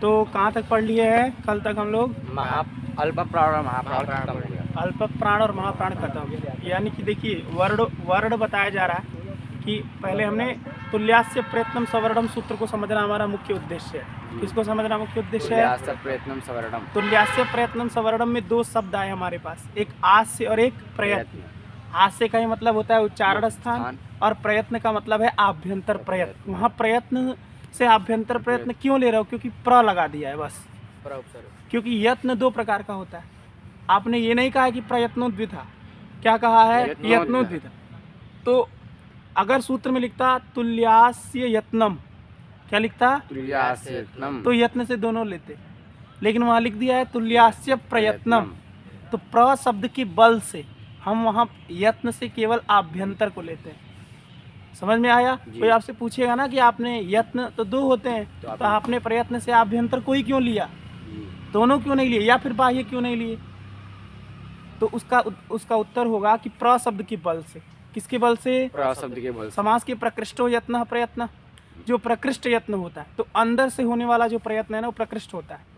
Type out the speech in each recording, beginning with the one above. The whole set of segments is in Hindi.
तो कहाँ तक पढ़ लिए हैं कल तक हम लोग? अल्प प्राण और महाप्राण खत्म हो गया। अल्प प्राण और महाप्राण खत्म हो गया। यानी कि देखिए वर्ड बताया जा रहा है कि पहले हमने तुल्यास्य प्रयत्नम सवर्णम सूत्र को समझना हमारा मुख्य उद्देश्य है। किसको समझना मुख्य उद्देश्य है? तुल्यास्य प्रयत्नम सवर्णम। तुल्यास्य प्रयत्नम सवर्णम में दो शब्द आए हमारे पास, एक आस्य और एक प्रयत्न। आस्य का ही मतलब होता है उच्चारण स्थान और प्रयत्न का मतलब है आभ्यंतर प्रयत्न। वहाँ प्रयत्न से आभ्यंतर प्रयत्न क्यों ले रहा हूँ? क्योंकि प्र लगा दिया है बस। क्योंकि यत्न दो प्रकार का होता है। आपने ये नहीं कहा कि प्रयत्नोद्विधा, क्या कहा है? यत्नोद्विधा। तो अगर सूत्र में लिखता तुल्यास्य यत्नम, क्या लिखता? तुल्यास्य यत्नम। तो यत्न से दोनों लेते, लेकिन वहाँ लिख दिया है तुल्यास्य प्रयत्नम। तो प्र शब्द के बल से हम वहाँ यत्न से केवल आभ्यंतर को लेते हैं। समझ में आया? कोई आपसे पूछेगा ना कि आपने यत्न तो दो होते हैं, तो आपने प्रयत्न से आभ्यंतर को ही क्यों लिया, दोनों क्यों नहीं लिए, या फिर बाह्य क्यों नहीं लिए? तो उसका उत्तर होगा कि प्र शब्द के बल से। किसके बल से? प्र शब्द के बल से। समास के प्रकृष्टो यत्न प्रयत्न, जो प्रकृष्ट यत्न होता है, तो अंदर से होने वाला जो प्रयत्न है ना वो प्रकृष्ट होता है।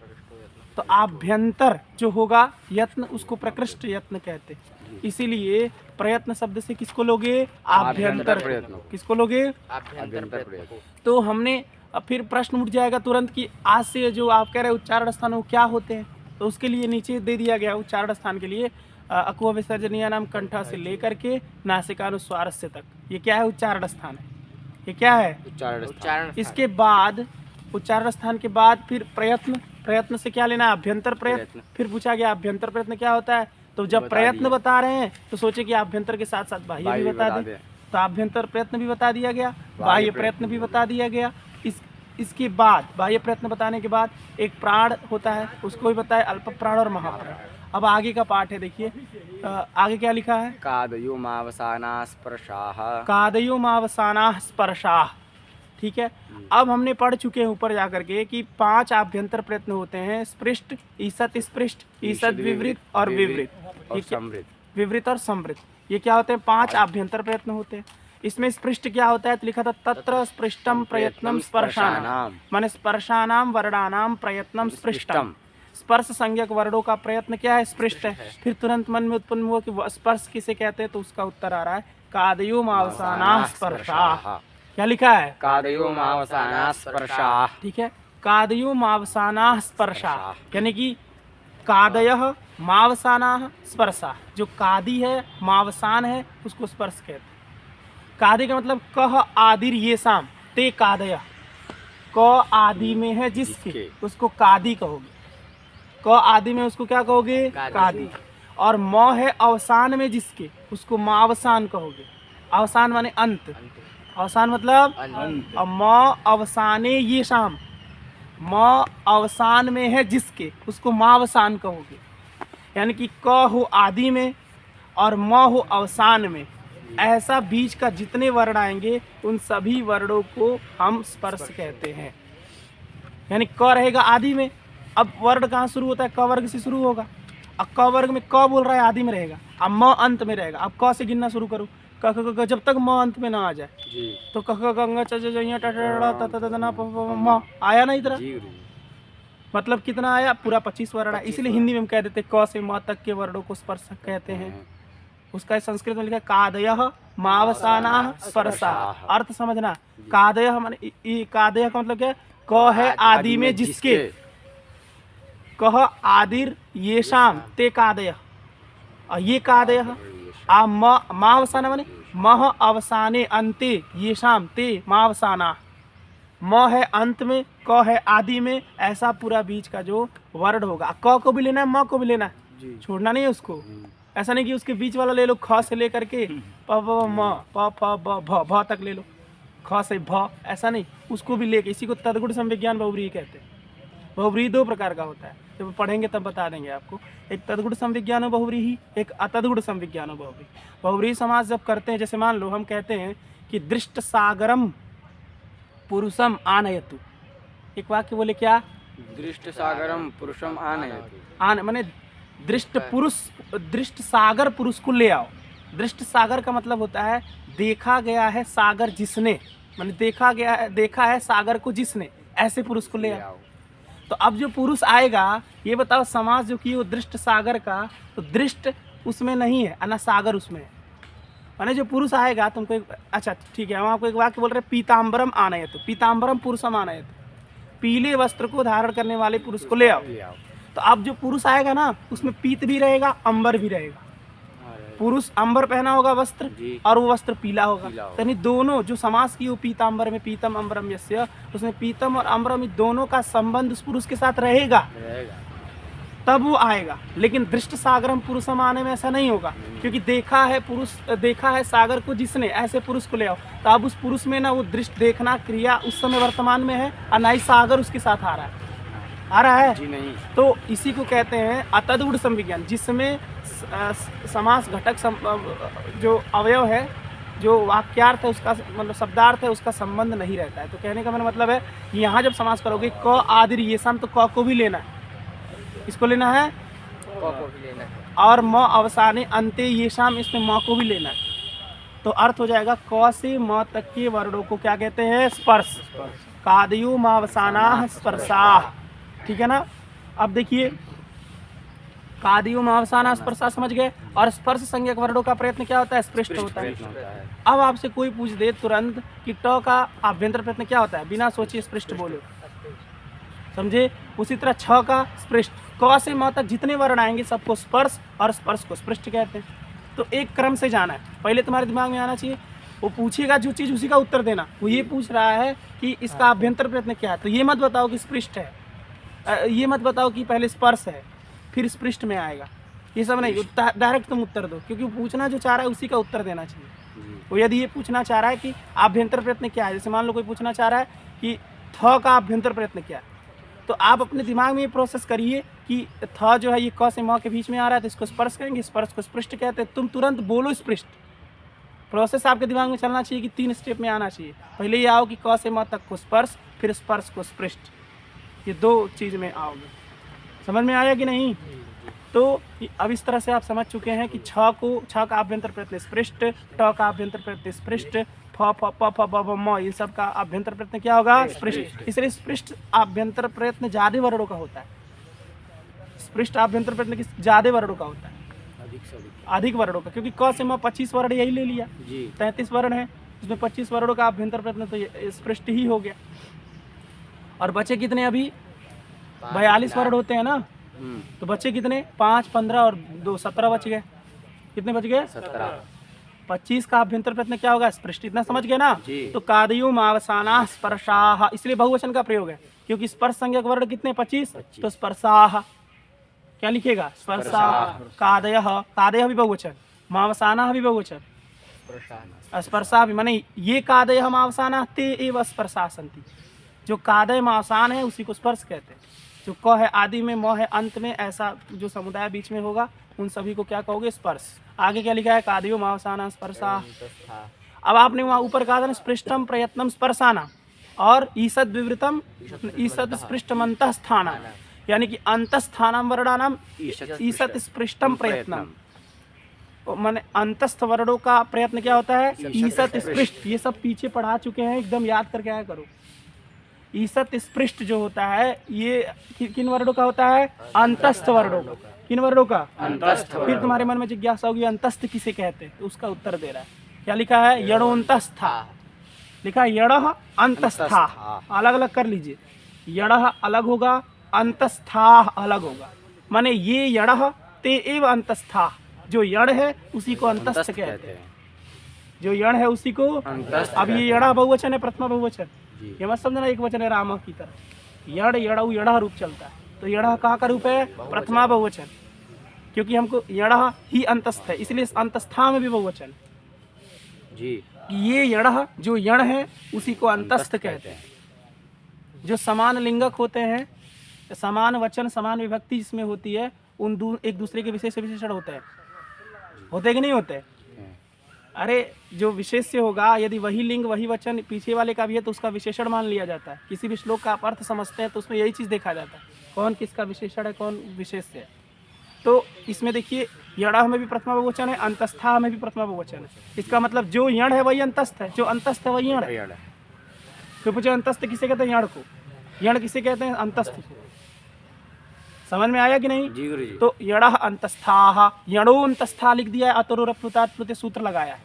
तो आभ्यंतर जो होगा यत्न, उसको प्रकृष्ट यत्न कहते हैं। इसीलिए प्रयत्न शब्द से किसको लोगे? आभ्यंतर प्रयत्न। किसको लोगे? आभ्यंतर प्रयत्न। तो हमने अब फिर प्रश्न उठ जाएगा तुरंत कि आज से जो आप कह रहे हैं उच्चारण स्थान वो क्या होते हैं, तो उसके लिए नीचे दे दिया गया उच्चारण स्थान के लिए अकुह विसर्जनीय नाम कंठ से लेकर के नासिकानुस्वार से तक, ये क्या है? उच्चारण स्थान है। ये क्या है? उच्चारण। इसके बाद उच्चारण स्थान के बाद फिर प्रयत्न से क्या लेना? अभ्यंतर प्रयत्न। फिर पूछा गया अभ्यंतर प्रयत्न क्या होता है, तो जब प्रयत्न बता रहे हैं तो सोचे कि अभ्यंतर के साथ साथ बाह्य भी बता दे, तो अभ्यंतर प्रयत्न भी बता दिया गया, बाह्य प्रयत्न भी बता दिया गया। इसके बाद बाह्य प्रयत्न बताने के बाद एक प्राण होता है, उसको भी बताए अल्प प्राण और महाप्राण। अब आगे का पाठ है, देखिए आगे क्या लिखा है? कादयो मावसाना स्पर्शाः। कादयो मावसाना स्पर्शाः। ठीक है, अब हमने पढ़ चुके हैं ऊपर जाकर के कि 5 आभ्यंतर प्रयत्न होते हैं, स्पृष्ट, ईसत स्पृष्ट, ईसत विवृत और विवृत, विवृत और संवृत। ये क्या होते हैं? 5 आभ्यंतर प्रयत्न होते हैं। इसमें स्पृष्ट क्या होता है? तो लिखा था तत्र स्पृष्टम प्रयत्नम स्पर्शानाम, माने स्पर्शानाम वर्णानाम प्रयत्नम स्पृष्टम। स्पर्श संज्ञक वर्णों का प्रयत्न क्या है? स्पृष्ट है। फिर तुरंत मन में उत्पन्न हुआ कि स्पर्श किसे कहते हैं, तो उसका उत्तर आ रहा है कादयो मावसाना स्पर्शाः। क्या लिखा है? कादयो मावसाना स्पर्शाः। ठीक है, कादयो मावसाना स्पर्शाः, यानी कि कादयः मावसानाः स्पर्शाः। जो कादी है, मावसान है, उसको स्पर्श कहते हैं। कादी का मतलब कह आदिर ये शाम ते कादय, क आदि में है जिसके, उसको कादी कहोगे। क आदि में उसको क्या कहोगे? कादी। और म है अवसान में जिसके, उसको मावसान कहोगे। अवसान माने अंत, अवसान मतलब अंत। और म अवसाने ये शाम, म अवसान में है जिसके, उसको मावसान कहोगे। यानी कि क हो आदि में और म हो अवसान में, ऐसा बीच का जितने वर्ण आएंगे उन सभी वर्णों को हम स्पर्श कहते हैं। यानी क रहेगा आदि में, अब वर्ण कहाँ शुरू होता है? क वर्ग से शुरू होगा। अब क वर्ग में क बोल रहा है आदि में रहेगा, अब म अंत में रहेगा। अब क से गिनना शुरू करो, क ख ग जब तक म अंत में ना आ जाए, तो क ख ग च ज य ट ट त त न प म आया ना इधर। मतलब कितना आया? पूरा 25 वर्ण है। इसलिए हिंदी में हम कह देते क से म तक के वर्णों को स्पर्श कहते हैं। उसका संस्कृत में लिखा है कादयः मावसानाः स्पर्शाः। अर्थ समझना, कादयः माने कादयः का मतलब क्या है? क है आदि में जिसके, कह आदिर येषाम ते कादयः, और ये कादयः। आ मावसाना माने मह अवसाने अंते येषाम ते मावसाना। म है अंत में, क है आदि में, ऐसा पूरा बीच का जो वर्ण होगा। क को भी लेना है, म को भी लेना है, छोड़ना नहीं है उसको। ऐसा नहीं कि उसके बीच वाला ले लो, ख से लेकर के प व म प फ ब भ भ तक ले लो, ख से भ, ऐसा नहीं, उसको भी लेके। इसी को तदगुण संविज्ञान बहुव्रीहि कहते हैं। बहुव्रीहि 2 प्रकार का होता है, जब पढ़ेंगे तब बता देंगे आपको। एक तदगुण संविज्ञानो बहुव्रीहि, एक अतदगुण संविज्ञानो बहुव्रीहि। बहुव्रीहि समास जब करते हैं, जैसे मान लो हम कहते हैं कि दृष्ट सागरम पुरुषम आनयतु, एक वाक्य बोले क्या? दृष्ट सागरम पुरुषम आनयतु। आन माने दृष्ट पुरुष, दृष्ट सागर पुरुष को ले आओ। दृष्ट सागर का मतलब होता है देखा गया है सागर जिसने, माने देखा है सागर को जिसने, ऐसे पुरुष को ले आओ। तो अब जो पुरुष आएगा, ये बताओ समास जो कि वो दृष्ट सागर का, तो दृष्ट उसमें नहीं है और ना सागर उसमें है। माने जो पुरुष आएगा तुमको अच्छा ठीक है, हम आपको एक वाक्य बोल रहे हैं, पीताम्बरम आनयतु, पीताम्बरम पुरुषम आनयतु, पीले वस्त्र को धारण करने वाले पुरुष को ले आओ। तो अब जो पुरुष आएगा ना, उसमें पीत भी रहेगा, अंबर भी रहेगा। पुरुष अंबर पहना होगा वस्त्र और वो वस्त्र पीला होगा, यानी दोनों जो समास की वो पीताम्बर में पीतम अंबरम यस्य, उसमें पीतम और अंबरम दोनों का संबंध उस पुरुष के साथ रहेगा, तब वो आएगा। लेकिन दृष्ट सागरम पुरुषम आने में ऐसा नहीं होगा, क्योंकि देखा है पुरुष, देखा है सागर को जिसने, ऐसे पुरुष को ले आओ। तो अब उस पुरुष में ना वो दृष्ट देखना क्रिया उस समय वर्तमान में है और ना ही सागर उसके साथ आ रहा है, आ रहा है जी नहीं। तो इसी को कहते हैं अतद्गुण संविज्ञान, जिसमें समास घटक जो अवयव है, जो वाक्यार्थ है उसका मतलब शब्दार्थ है उसका संबंध नहीं रहता है। तो कहने का मेरा मतलब है कि यहाँ जब समास करोगे क आदि ये सम, तो क को भी लेना है, इसको लेना है, और म अवसाने अंते ये शाम, इसमें म को भी लेना है। तो अर्थ हो जाएगा क से म तक के वर्णों को क्या कहते हैं? स्पर्श। कादयो मावसाना स्पर्शा, ठीक है ना। अब देखिए कादियो मावसाना स्पर्शा समझ गए, और स्पर्श संज्ञक वर्णों का प्रयत्न क्या होता है? स्पृष्ट होता है। अब आपसे कोई पूछ दे तुरंत कि ट का आभ्यंतर प्रयत्न क्या होता है, बिना सोचे स्पृष्ट बोलो, समझे। उसी तरह छ का स्पृष्ट, क से म तक जितने वर्ण आएंगे सबको स्पर्श, और स्पर्श को स्पृष्ट कहते हैं। तो एक क्रम से जाना है, पहले तुम्हारे दिमाग में आना चाहिए, वो पूछेगा जो चीज़ उसी का उत्तर देना। वो ये पूछ रहा है कि इसका आभ्यंतर प्रयत्न क्या है, तो ये मत बताओ कि स्पृष्ट है, ये मत बताओ कि पहले स्पर्श है फिर स्पृष्ट में आएगा, ये सब नहीं। डायरेक्ट तुम उत्तर दो, क्योंकि वो पूछना जो चाह रहा है उसी का उत्तर देना चाहिए। वो यदि ये पूछना चाह रहा है कि आभ्यंतर प्रयत्न क्या है, जैसे मान लो कोई पूछना चाह रहा है कि थ का आभ्यंतर प्रयत्न क्या है, तो आप अपने दिमाग में ये प्रोसेस करिए कि थ जो है ये क से म के बीच में आ रहा है, तो इसको स्पर्श कहेंगे, स्पर्श को स्पृष्ट कहते हैं। तुम तुरंत बोलो स्पृष्ट। प्रोसेस आपके दिमाग में चलना चाहिए कि 3 स्टेप में आना चाहिए। पहले ये आओ कि क से म तक को स्पर्श, फिर स्पर्श को स्पृष्ट, ये 2 चीज़ में आओगे। समझ में आया कि नहीं? तो अब इस तरह से आप समझ चुके हैं कि छ का आभ्यंतर प्रयत्न स्पृष्ट, ट का आभ्यंतर प्रयत्न स्पृष्ट, फ फ प फ ब ब म, इन सब का आभ्यंतर प्रयत्न क्या होगा? स्पृष्ट। इसलिए स्पृष्ट आभ्यंतर प्रयत्न ज्यादा वर्णों का होता है। स्पृष्ट आभ्यंतर प्रयत्न किस ज्यादा वर्णों का होता है? अधिक वर्णों का, क्योंकि क से म 25 वर्ण यही ले लिया, 33 वर्ण है, उसमें 25 वर्णों का आभ्यंतर प्रयत्न, तो ये स्पृष्ट ही हो गया। और बचे कितने? अभी 42 वर्ण होते हैं ना, तो बचे कितने? 5, 15 और 2, 17 बच गए। कितने बच गए? 17। 25 का आभ्यंतर प्रयत्न क्या होगा? स्पृष्ट। इतना समझ गए ना? तो कादयो मावसाना स्पर्शाह, इसलिए बहुवचन का प्रयोग है, क्योंकि स्पर्श संज्ञक वर्ण कितने? 25, तो स्पर्शाह क्या लिखेगा? स्पर्शाह। कादयः, कादयः भी बहुवचन, मावसाना भी बहुवचन, स्पर्शा भी, माने ये कादयः मावसाना ते एव स्पर्शा सन्ति। जो कादय मावसान है उसी को स्पर्श कहते हैं। जो क है आदि में, म है अंत में, ऐसा जो समुदाय बीच में होगा उन सभी को क्या कहोगे? स्पर्श। आगे क्या लिखा है? कादयो मावसाना स्पर्शा। अब आपने वहाँ ऊपर कहा था ना स्पृष्टम प्रयत्नम स्पर्शाना, और ईसद विवृतम ईसद स्पृष्टमंतः स्थाना, यानी कि अंतस्थानम वर्णानाम ईसद स्पृष्टम प्रयत्नम, माने अंतस्थ वर्णों का प्रयत्न क्या होता है? ईसत स्पृष्ट। ये सब पीछे पढ़ा चुके हैं, एकदम याद करके आया करो। ईसत स्पृष्ट जो होता है ये किन वर्णों का होता है? अंतस्थ वर्णों का। किन वर्णों का? अंतस्थ। फिर तुम्हारे मन में जिज्ञासा होगी अंतस्थ किसे कहते हैं, तो उसका उत्तर दे रहा है। क्या लिखा है? यणोन्तस्था लिखा है, यणः अंतस्था। अलग अलग कर लीजिए, यणः अलग होगा, अंतस्था अलग होगा। माने ये यणः ते एव अंतस्था, जो यण है उसी को अंतस्थ कहते हैं, जो यण है उसी को अंतस्थ। अब ये यणः बहुवचन है, प्रथमा बहुवचन, ये मत समझना एक वचन है राम की तरह। यण यणौ यणः रूप चलता है, तो यणः कहाँ का रूप है? प्रथमा बहुवचन, क्योंकि हमको यणः ही अंतस्थ है, इसलिए अंतस्था में भी बहुवचन जी। ये यणः जो यण है उसी को अंतस्थ कहते हैं। जो समान लिंगक होते हैं, समान वचन समान विभक्ति जिसमें होती है, उन एक दूसरे के विशेष विशेषण होते हैं, होते कि नहीं होते? अरे जो विशेष्य होगा, यदि वही लिंग वही वचन पीछे वाले का भी है तो उसका विशेषण मान लिया जाता है। किसी भी श्लोक का आप अर्थ समझते हैं तो उसमें यही चीज़ देखा जाता है, कौन किसका विशेषण है, कौन विशेष्य है। तो इसमें देखिए यणः में भी प्रथमा बहुवचन है, अंतस्था में भी प्रथमा बहुवचन है। इसका मतलब जो यण है वही अंतस्थ है, जो अंतस्थ है वही यण है। तो पूछे अंतस्थ किसे कहते हैं? यण को। यण किसे कहते हैं? अंतस्थ को। समझ में आया कि नहीं? जी गुरु जी। तो यणः अंतस्थाः, यणो अंतस्था लिख दिया है, अतरोरप्लुतात् प्लुते सूत्र लगाया है,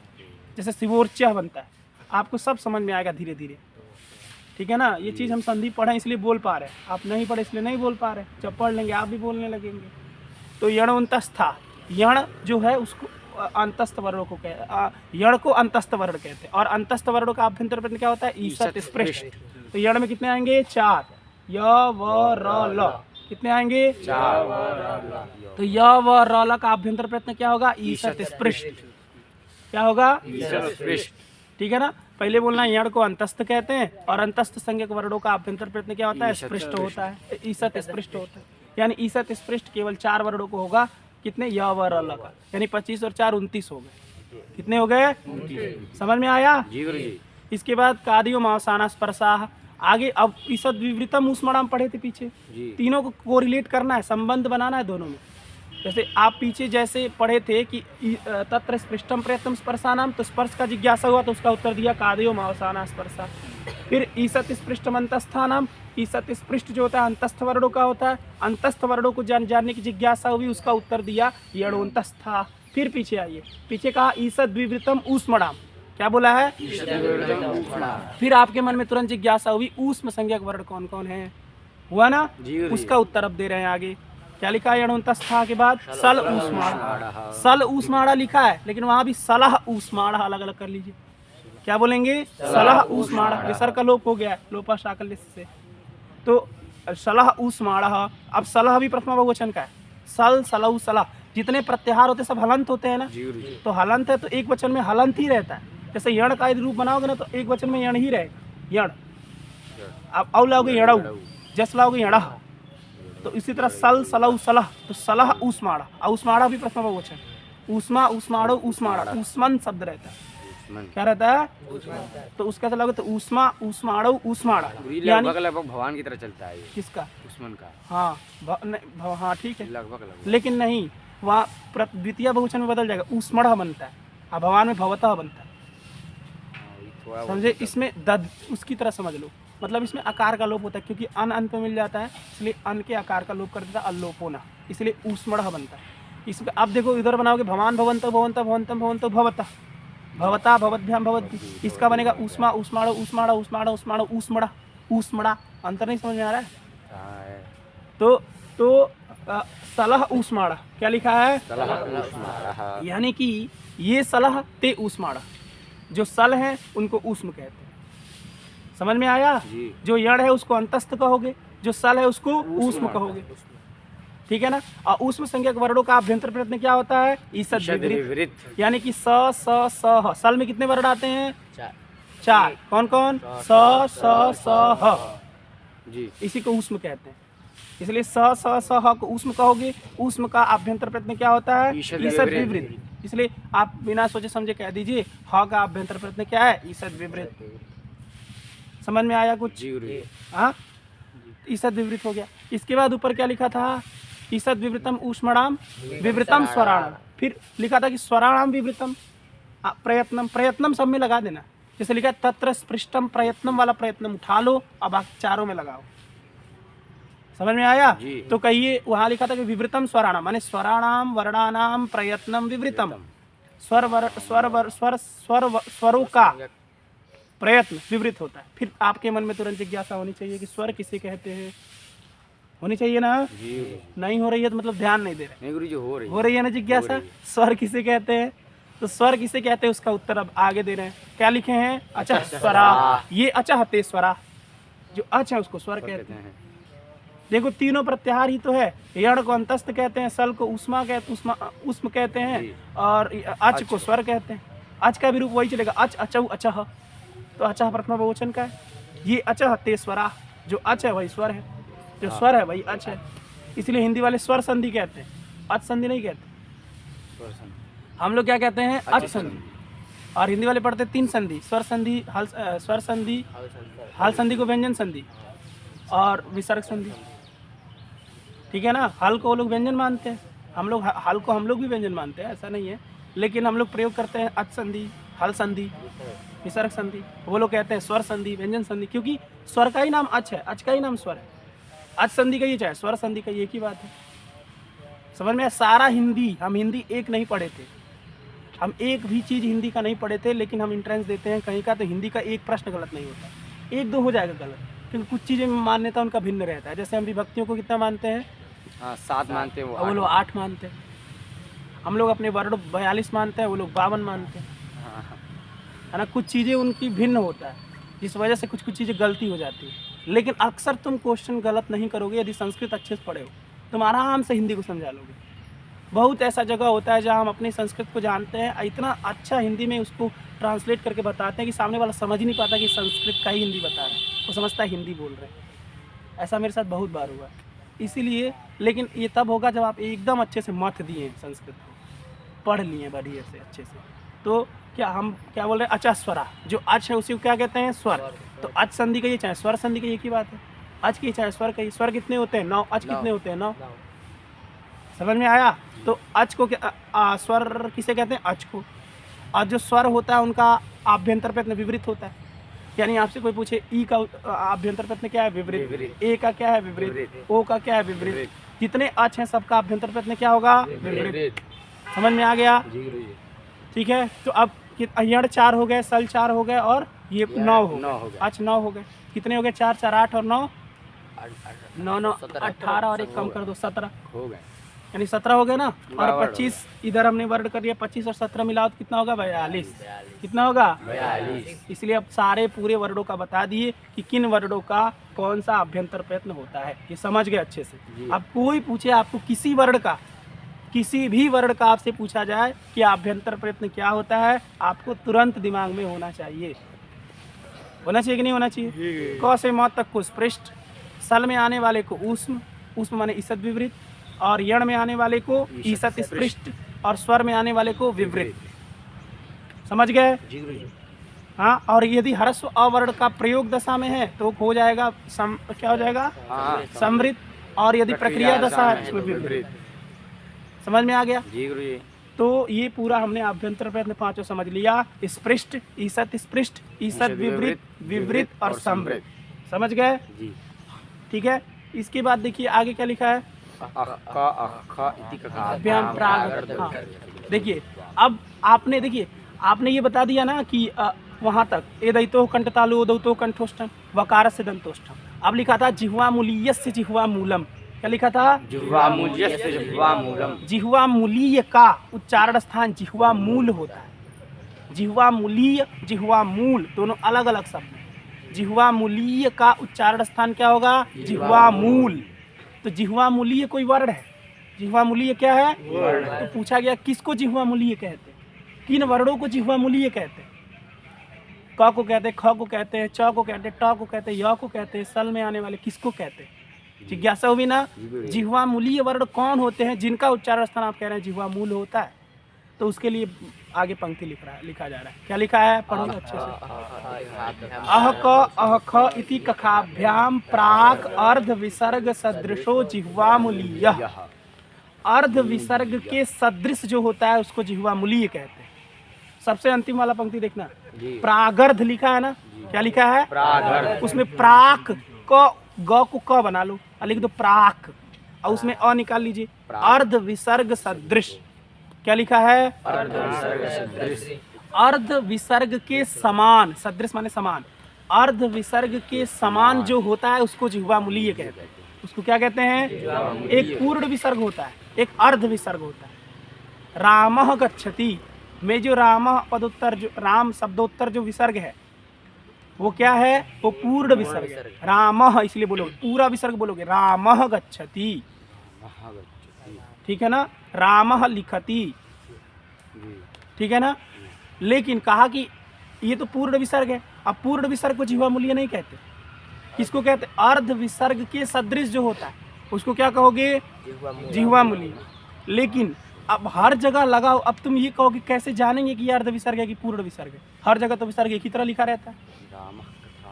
जैसे शिवोर्च्य बनता है। आपको सब समझ में आएगा धीरे धीरे, ठीक है ना? ये चीज़ हम संधि पढ़े इसलिए बोल पा रहे हैं, आप नहीं पढ़े इसलिए नहीं बोल पा रहे। जब पढ़ लेंगे आप भी बोलने लगेंगे। तो यण अंतस्था, यण जो है उसको अंतस्थ वर्णों को यण को अंतस्थ वर्ण कहते हैं। और अंतस्थ वर्णों का आभ्यंतर प्रत्यय क्या होता है? ईसत् स्पृष्ट। तो यण में कितने आएंगे? 4। य व र ल कितने आएंगे? 4। तो य व र ल का आभ्यंतर प्रत्यय क्या होगा? ईसत् स्पृष्ट। क्या होगा? स्पृष्ट। ठीक है ना? पहले बोलना यण को अंतस्थ कहते हैं और अंतस्थ संज्ञक वर्णों का आभ्यंतर प्रत्यय क्या होता है? स्पृष्ट होता है, ईसत् स्पृष्ट होता है। यानी ईसत् स्पृष्ट केवल 4 वर्णों को होगा। कितने? य व र ल का, यानी 25 और 4 29 हो गए। कितने हो गए? 29। समझ में आया? जी गुरु जी। इसके बाद कादियो मावसाना स्पर्शाः। आगे अब ईसद विवृतम ऊष्मणाम पढ़े थे पीछे, जी। तीनों को कोरिलेट करना है, संबंध बनाना है दोनों में। जैसे आप पीछे जैसे पढ़े थे कि तत्र स्पृष्टम प्रयत्नम स्पर्शानाम, तो स्पर्श का जिज्ञासा हुआ तो उसका उत्तर दिया कादियो मावसाना स्पर्शा। फिर ईसत स्पृष्टम अंतस्थानाम, ईसत स्पृष्ट जो होता है अंतस्थ वर्णों का होता है, अंतस्थ वर्णों को जानने की जिज्ञासा हुई, उसका उत्तर दिया यणोन्तस्था। फिर पीछे आइए, पीछे कहा ईसद विवृतम ऊष्मणाम, क्या बोला है? फिर आपके मन में तुरंत जिज्ञासा हुई ऊष्म संज्ञक वर्ण कौन कौन है, हुआ ना? उसका उत्तर अब दे रहे हैं आगे। क्या लिखा है यणोन्तस्था के बाद? सल ऊष्माणा। सल ऊष्माणा लिखा है, लेकिन वहां भी सलह ऊष्माणा अलग अलग कर लीजिए। क्या बोलेंगे? सलह ऊष्माणा। विसर्ग का लोप हो गया है, लोपा शाकल्य से। तो सलह ऊष्माणा। अब सलह भी प्रथमा बहुवचन का है। सल सलऊ सलह, जितने प्रत्याहार होते सब हलंत होते हैं ना, तो हलंत है तो एक वचन में हलंत ही रहता है। जैसे यण का यदि रूप बनाओगे ना तो एक वचन में यण ही रहेगा, यण। अब औ लाओगे यणऊ, जस लाओगे यणः। तो इसी तरह सल सलऊ सलह, तो सलह ऊष्माणा। ऊष्माणा भी प्रथमा बहुवचन, ऊष्मा ऊष्माणो ऊष्माणा, ऊष्मन शब्द रहता है। क्या रहता है? तो उसका चला तो ऊष्मा ऊष्माणो ऊष्माणा, यानी लगभग भगवान की तरह चलता है ये। किसका? उस्मन का। हाँ हाँ ठीक है, लगभग। लेकिन नहीं, वहाँ द्वितीय बहुवचन में बदल जाएगा, ऊष्मणः बनता है, और भगवान में भवतः बनता है। समझे? इसमें दद उसकी तरह समझ लो, मतलब इसमें आकार का लोप होता है, क्योंकि अन अंत में मिल जाता है, इसलिए अन के आकार का लोप कर देता है, अल्लोपोना, इसलिए ऊष्मणः बनता है। इसमें अब देखो इधर बनाओगे भवान भवंत भवंत भवंतम भवंतो भवतः, भवता भवद्भ्याम भवद्भि, इसका बनेगा ऊष्मा ऊष्माणो ऊष्माणा ऊष्माणा ऊष्माणो ऊष्मणा ऊष्मणा। अंतर नहीं समझ में आ रहा है? तो सलह ऊष्माणा क्या लिखा है? यानी कि ये सलह ते ऊष्माणा, जो सल है उनको ऊष्म कहते हैं। समझ में आया? जो यण है उसको अंतस्थ कहोगे, जो सल है उसको ऊष्म कहोगे, ठीक है ना? और ऊष्म संज्ञक वर्णों का आभ्यंतर प्रत्यय क्या होता है? ईसद विवृत। यानी कि स स स ह। सल में कितने वर्ण आते हैं? 4। कौन कौन? स स स ह जी, इसी को ऊष्म कहते हैं। इसलिए स स स ह को ऊष्म कहोगे। ऊष्म का आभ्यंतर प्रत्यय क्या होता है? ईसद विवृत। इसलिए आप बिना सोचे समझे कह दीजिए ह का आभ्यंतर प्रत्यय क्या है? ईसद विवृत। समझ में आया कुछ? हाँ, ईसद विवृत हो गया। इसके बाद ऊपर क्या लिखा था? ईसद विवृतम ऊष्मणाम विवृतम स्वराणाम। फिर लिखा था कि स्वराणाम विवृतम प्रयत्नम, प्रयत्नम सब में लगा देना। जैसे लिखा तत्र स्पृष्टम प्रयत्नम वाला प्रयत्नम उठा लो, अब आप चारों में लगाओ। समझ में आया? तो कहिए, वहां लिखा था कि विवृतम स्वराणाम, माने स्वराणाम वर्णानाम प्रयत्नम विवृतम। स्वरों का प्रयत्न विवृत होता है। फिर आपके मन में तुरंत जिज्ञासा होनी चाहिए कि स्वर किसे कहते हैं? होनी चाहिए ना? नहीं हो रही है तो मतलब ध्यान नहीं दे रहे। नहीं गुरु जी, हो रही है ना जिज्ञासा? स्वर किसे कहते हैं? तो स्वर किसे कहते हैं उसका उत्तर अब आगे दे रहे हैं। क्या लिखे हैं? अचः स्वरा। ये अचः ते स्वरा, जो अच है उसको स्वर कहते हैं। देखो तीनों प्रत्याहार ही तो है। यण को अंतस्थ कहते हैं, सल को ऊष्मा कहते, ऊष्म कहते हैं, और अच को स्वर कहते हैं। अच का भी रूप वही चलेगा, अच अचौ अचः। तो अचः प्रथमा बहुवचन का है। ये अचः ते स्वरा, जो अच है वही स्वर है, जो स्वर है वही अच है। इसलिए हिंदी वाले स्वर संधि कहते हैं, अच संधि नहीं कहते। हम लोग क्या कहते हैं? अच संधि। और हिंदी वाले पढ़ते 3 संधि, स्वर संधि, स्वर संधि, हल संधि को व्यंजन संधि, और विसर्ग संधि। ठीक है ना? हल को वो लोग व्यंजन मानते हैं, हम लोग हल को हम लोग भी व्यंजन मानते हैं, ऐसा नहीं है, लेकिन हम लोग प्रयोग करते हैं अच संधि, हल संधि, विसर्ग संधि। वो लोग कहते हैं स्वर संधि, व्यंजन संधि, क्योंकि स्वर का ही नाम अच है, अच का ही नाम स्वर है। अच संधि का ये चाहे स्वर संधि का, ये एक ही बात है। समझ में आया? सारा हिंदी, हम हिंदी एक नहीं पढ़े थे, हम एक भी चीज़ हिंदी का नहीं पढ़े थे, लेकिन हम एंट्रेंस देते हैं कहीं का, तो हिंदी का एक प्रश्न गलत नहीं होता, एक दो हो जाएगा गलत, क्योंकि कुछ चीज़ें में मान्यता उनका भिन्न रहता है। जैसे हम विभक्तियों को कितना मानते हैं, हाँ 7 मानते हैं और वो लोग 8 मानते हैं। हम लोग अपने वर्ड 42 मानते हैं, वो लोग 52 मानते हैं, हाँ, है ना। कुछ चीज़ें उनकी भिन्न होता है, जिस वजह से कुछ कुछ चीज़ें गलती हो जाती है। लेकिन अक्सर तुम क्वेश्चन गलत नहीं करोगे यदि संस्कृत अच्छे से पढ़े हो, तुम आराम से हिंदी को समझा लोगे। बहुत ऐसा जगह होता है जहाँ हम अपनी संस्कृत को जानते हैं, इतना अच्छा हिंदी में उसको ट्रांसलेट करके बताते हैं कि सामने वाला समझ ही नहीं पाता कि संस्कृत का ही हिंदी बता रहे हैं, वो समझता है हिंदी बोल रहे हैं। ऐसा मेरे साथ बहुत बार हुआ है। इसीलिए, लेकिन ये तब होगा जब आप एकदम अच्छे से मथ दिए हैं, संस्कृत को पढ़ लिए बढ़िया से अच्छे से। तो क्या हम क्या बोल रहे हैं, अचा स्वरा, जो अच है उसी को क्या कहते हैं, स्वर। तो अच संधि का ये चाहे स्वर संधि का एक ही बात है, अच की चाहे स्वर का। स्वर कितने होते हैं, 9, अच कितने होते हैं, 9। समझ में आया? तो अच को क्या स्वर किसे कहते हैं, अच को। और जो स्वर होता है उनका आभ्यंतर प्रयत्न विपरीत होता है। यानी आपसे कोई पूछे ई का आभ्यंतर प्रयत्न क्या है, विपरीत। ए का क्या है, विपरीत। ओ का क्या है, विपरीत। जितने अच हैं सबका आभ्यंतर प्रयत्न क्या होगा, विपरीत। समझ में आ गया? ठीक है। तो अब यण 4 हो गए, सल 4 हो गए, और ये 9 हो गए, अच 9 हो गए। कितने हो गए, 4 4 8 और 9 9 18, और एक कम कर दो, 17 हो गए। यानी 17 हो गए ना। और 12 25 इधर हमने वर्ड कर दिया, 25 और 17 मिलाओ तो कितना होगा, 42। कितना होगा, 42। इसलिए अब सारे पूरे वर्डों का बता दिए कि किन वर्डों का कौन सा अभ्यंतर प्रयत्न होता है, ये समझ गए अच्छे से। अब कोई पूछे आपको किसी वर्ड का, किसी भी वर्ड का आपसे पूछा जाए कि अभ्यंतर प्रयत्न क्या होता है, आपको तुरंत दिमाग में होना चाहिए। होना चाहिए कि नहीं होना चाहिए? क से म तक को स्पृष्ट, सल में आने वाले को ऊष्म, ऊष्म माने ईसत विपरीत, और यण में आने वाले को ईसत स्पृष्ट, और स्वर में आने वाले को विपरीत। समझ गए? हाँ। और यदि ह्रस्व अवर्ण का प्रयोग दशा में है तो हो जाएगा क्या हो जाएगा, समृद्ध। और यदि प्रक्रिया दशा है उसमें विपरीत। समझ में आ गया? जी गुरु जी। तो ये पूरा हमने अभ्यंतर प्रयत्न पांचों समझ लिया, स्पृष्ट, ईसत स्पृष्ट, ईसत विपरीत, विपरीत और समृद्ध। समझ गए? जी। ठीक है। इसके बाद देखिए आगे क्या लिखा है, अभ्याम प्राग। हाँ देखिए, अब आपने ये बता दिया ना कि वहाँ तक एदैतो कंठतालु उदैतो कंठोष्ठम वकार से दंतोष्ठम। अब लिखा था जिह्वा मूलीयस्य जिह्वा मूलम। क्या लिखा था, जिह्वा मूल्यस्य जिह्वा मूलम। जिह्वा मूलीय का उच्चारण स्थान जिह्वा मूल होता है। जिह्वा मूलीय, जिह्वा मूल दोनों अलग अलग शब्द हैं। जिह्वा मूलीय का उच्चारण स्थान क्या होगा, जिह्वा मूल। तो जिह्वा मूलीय कोई वर्ण है, जिह्वा मूलीय क्या है, तो पूछा गया किसको जिह्वा मूलीय कहते हैं, किन वर्णों को जिह्वा मूलीय कहते हैं। क को कहते हैं, ख को कहते हैं, च को कहते हैं, ट को कहते हैं, य को कहते हैं, सल में आने वाले किसको कहते हैं। जिज्ञासा हुई ना। जिह्वा मूलीय वर्ण कौन होते हैं जिनका उच्चारण स्थान आप कह रहे हैं जिह्वा मूल होता है। तो उसके लिए आगे पंक्ति लिखा जा रहा है। क्या लिखा है, पढ़ो अच्छे से। अह क इति कखाभ्याम प्राक अर्ध विसर्ग सदृशो जिह्वा मूलीय। अर्ध विसर्ग के सदृश जो होता है उसको जिह्वा मूलीय कहते हैं। सबसे अंतिम वाला पंक्ति देखना, प्रागर्ध लिखा है ना। क्या लिखा है, प्रागर्ध। उसमें प्राक क ग को क बना लो और लिख दो प्राक, और उसमें अ निकाल लीजिए। अर्ध विसर्ग सदृश। क्या लिखा है, अर्ध विसर्ग सदृश। अर्ध विसर्ग के समान, सदृश माने समान। अर्ध विसर्ग के समान जो होता है उसको जिह्वा मूलीय कहते हैं। उसको क्या कहते हैं, एक पूर्ण विसर्ग होता है, एक अर्ध विसर्ग होता है। रामः गच्छति में जो रामः पदोत्तर, जो राम शब्दोत्तर जो विसर्ग है वो क्या है, वो पूर्ण विसर्ग है। रामः इसलिए बोलोगे, पूरा विसर्ग बोलोगे, रामः गच्छति। ठीक है ना, रामः लिखति। ठीक है ना। लेकिन कहा कि ये तो पूर्ण विसर्ग है। अब पूर्ण विसर्ग को जिह्वा मूलीय नहीं कहते, किसको कहते, अर्ध विसर्ग के सदृश जो होता है उसको क्या कहोगे, जिह्वा मूलीय। लेकिन अब हर जगह लगाओ, अब तुम ये कहो कि कैसे जानेंगे कि ये अर्ध विसर्ग है कि पूर्ण विसर्ग है। हर जगह तो विसर्ग एक ही तरह लिखा रहता है।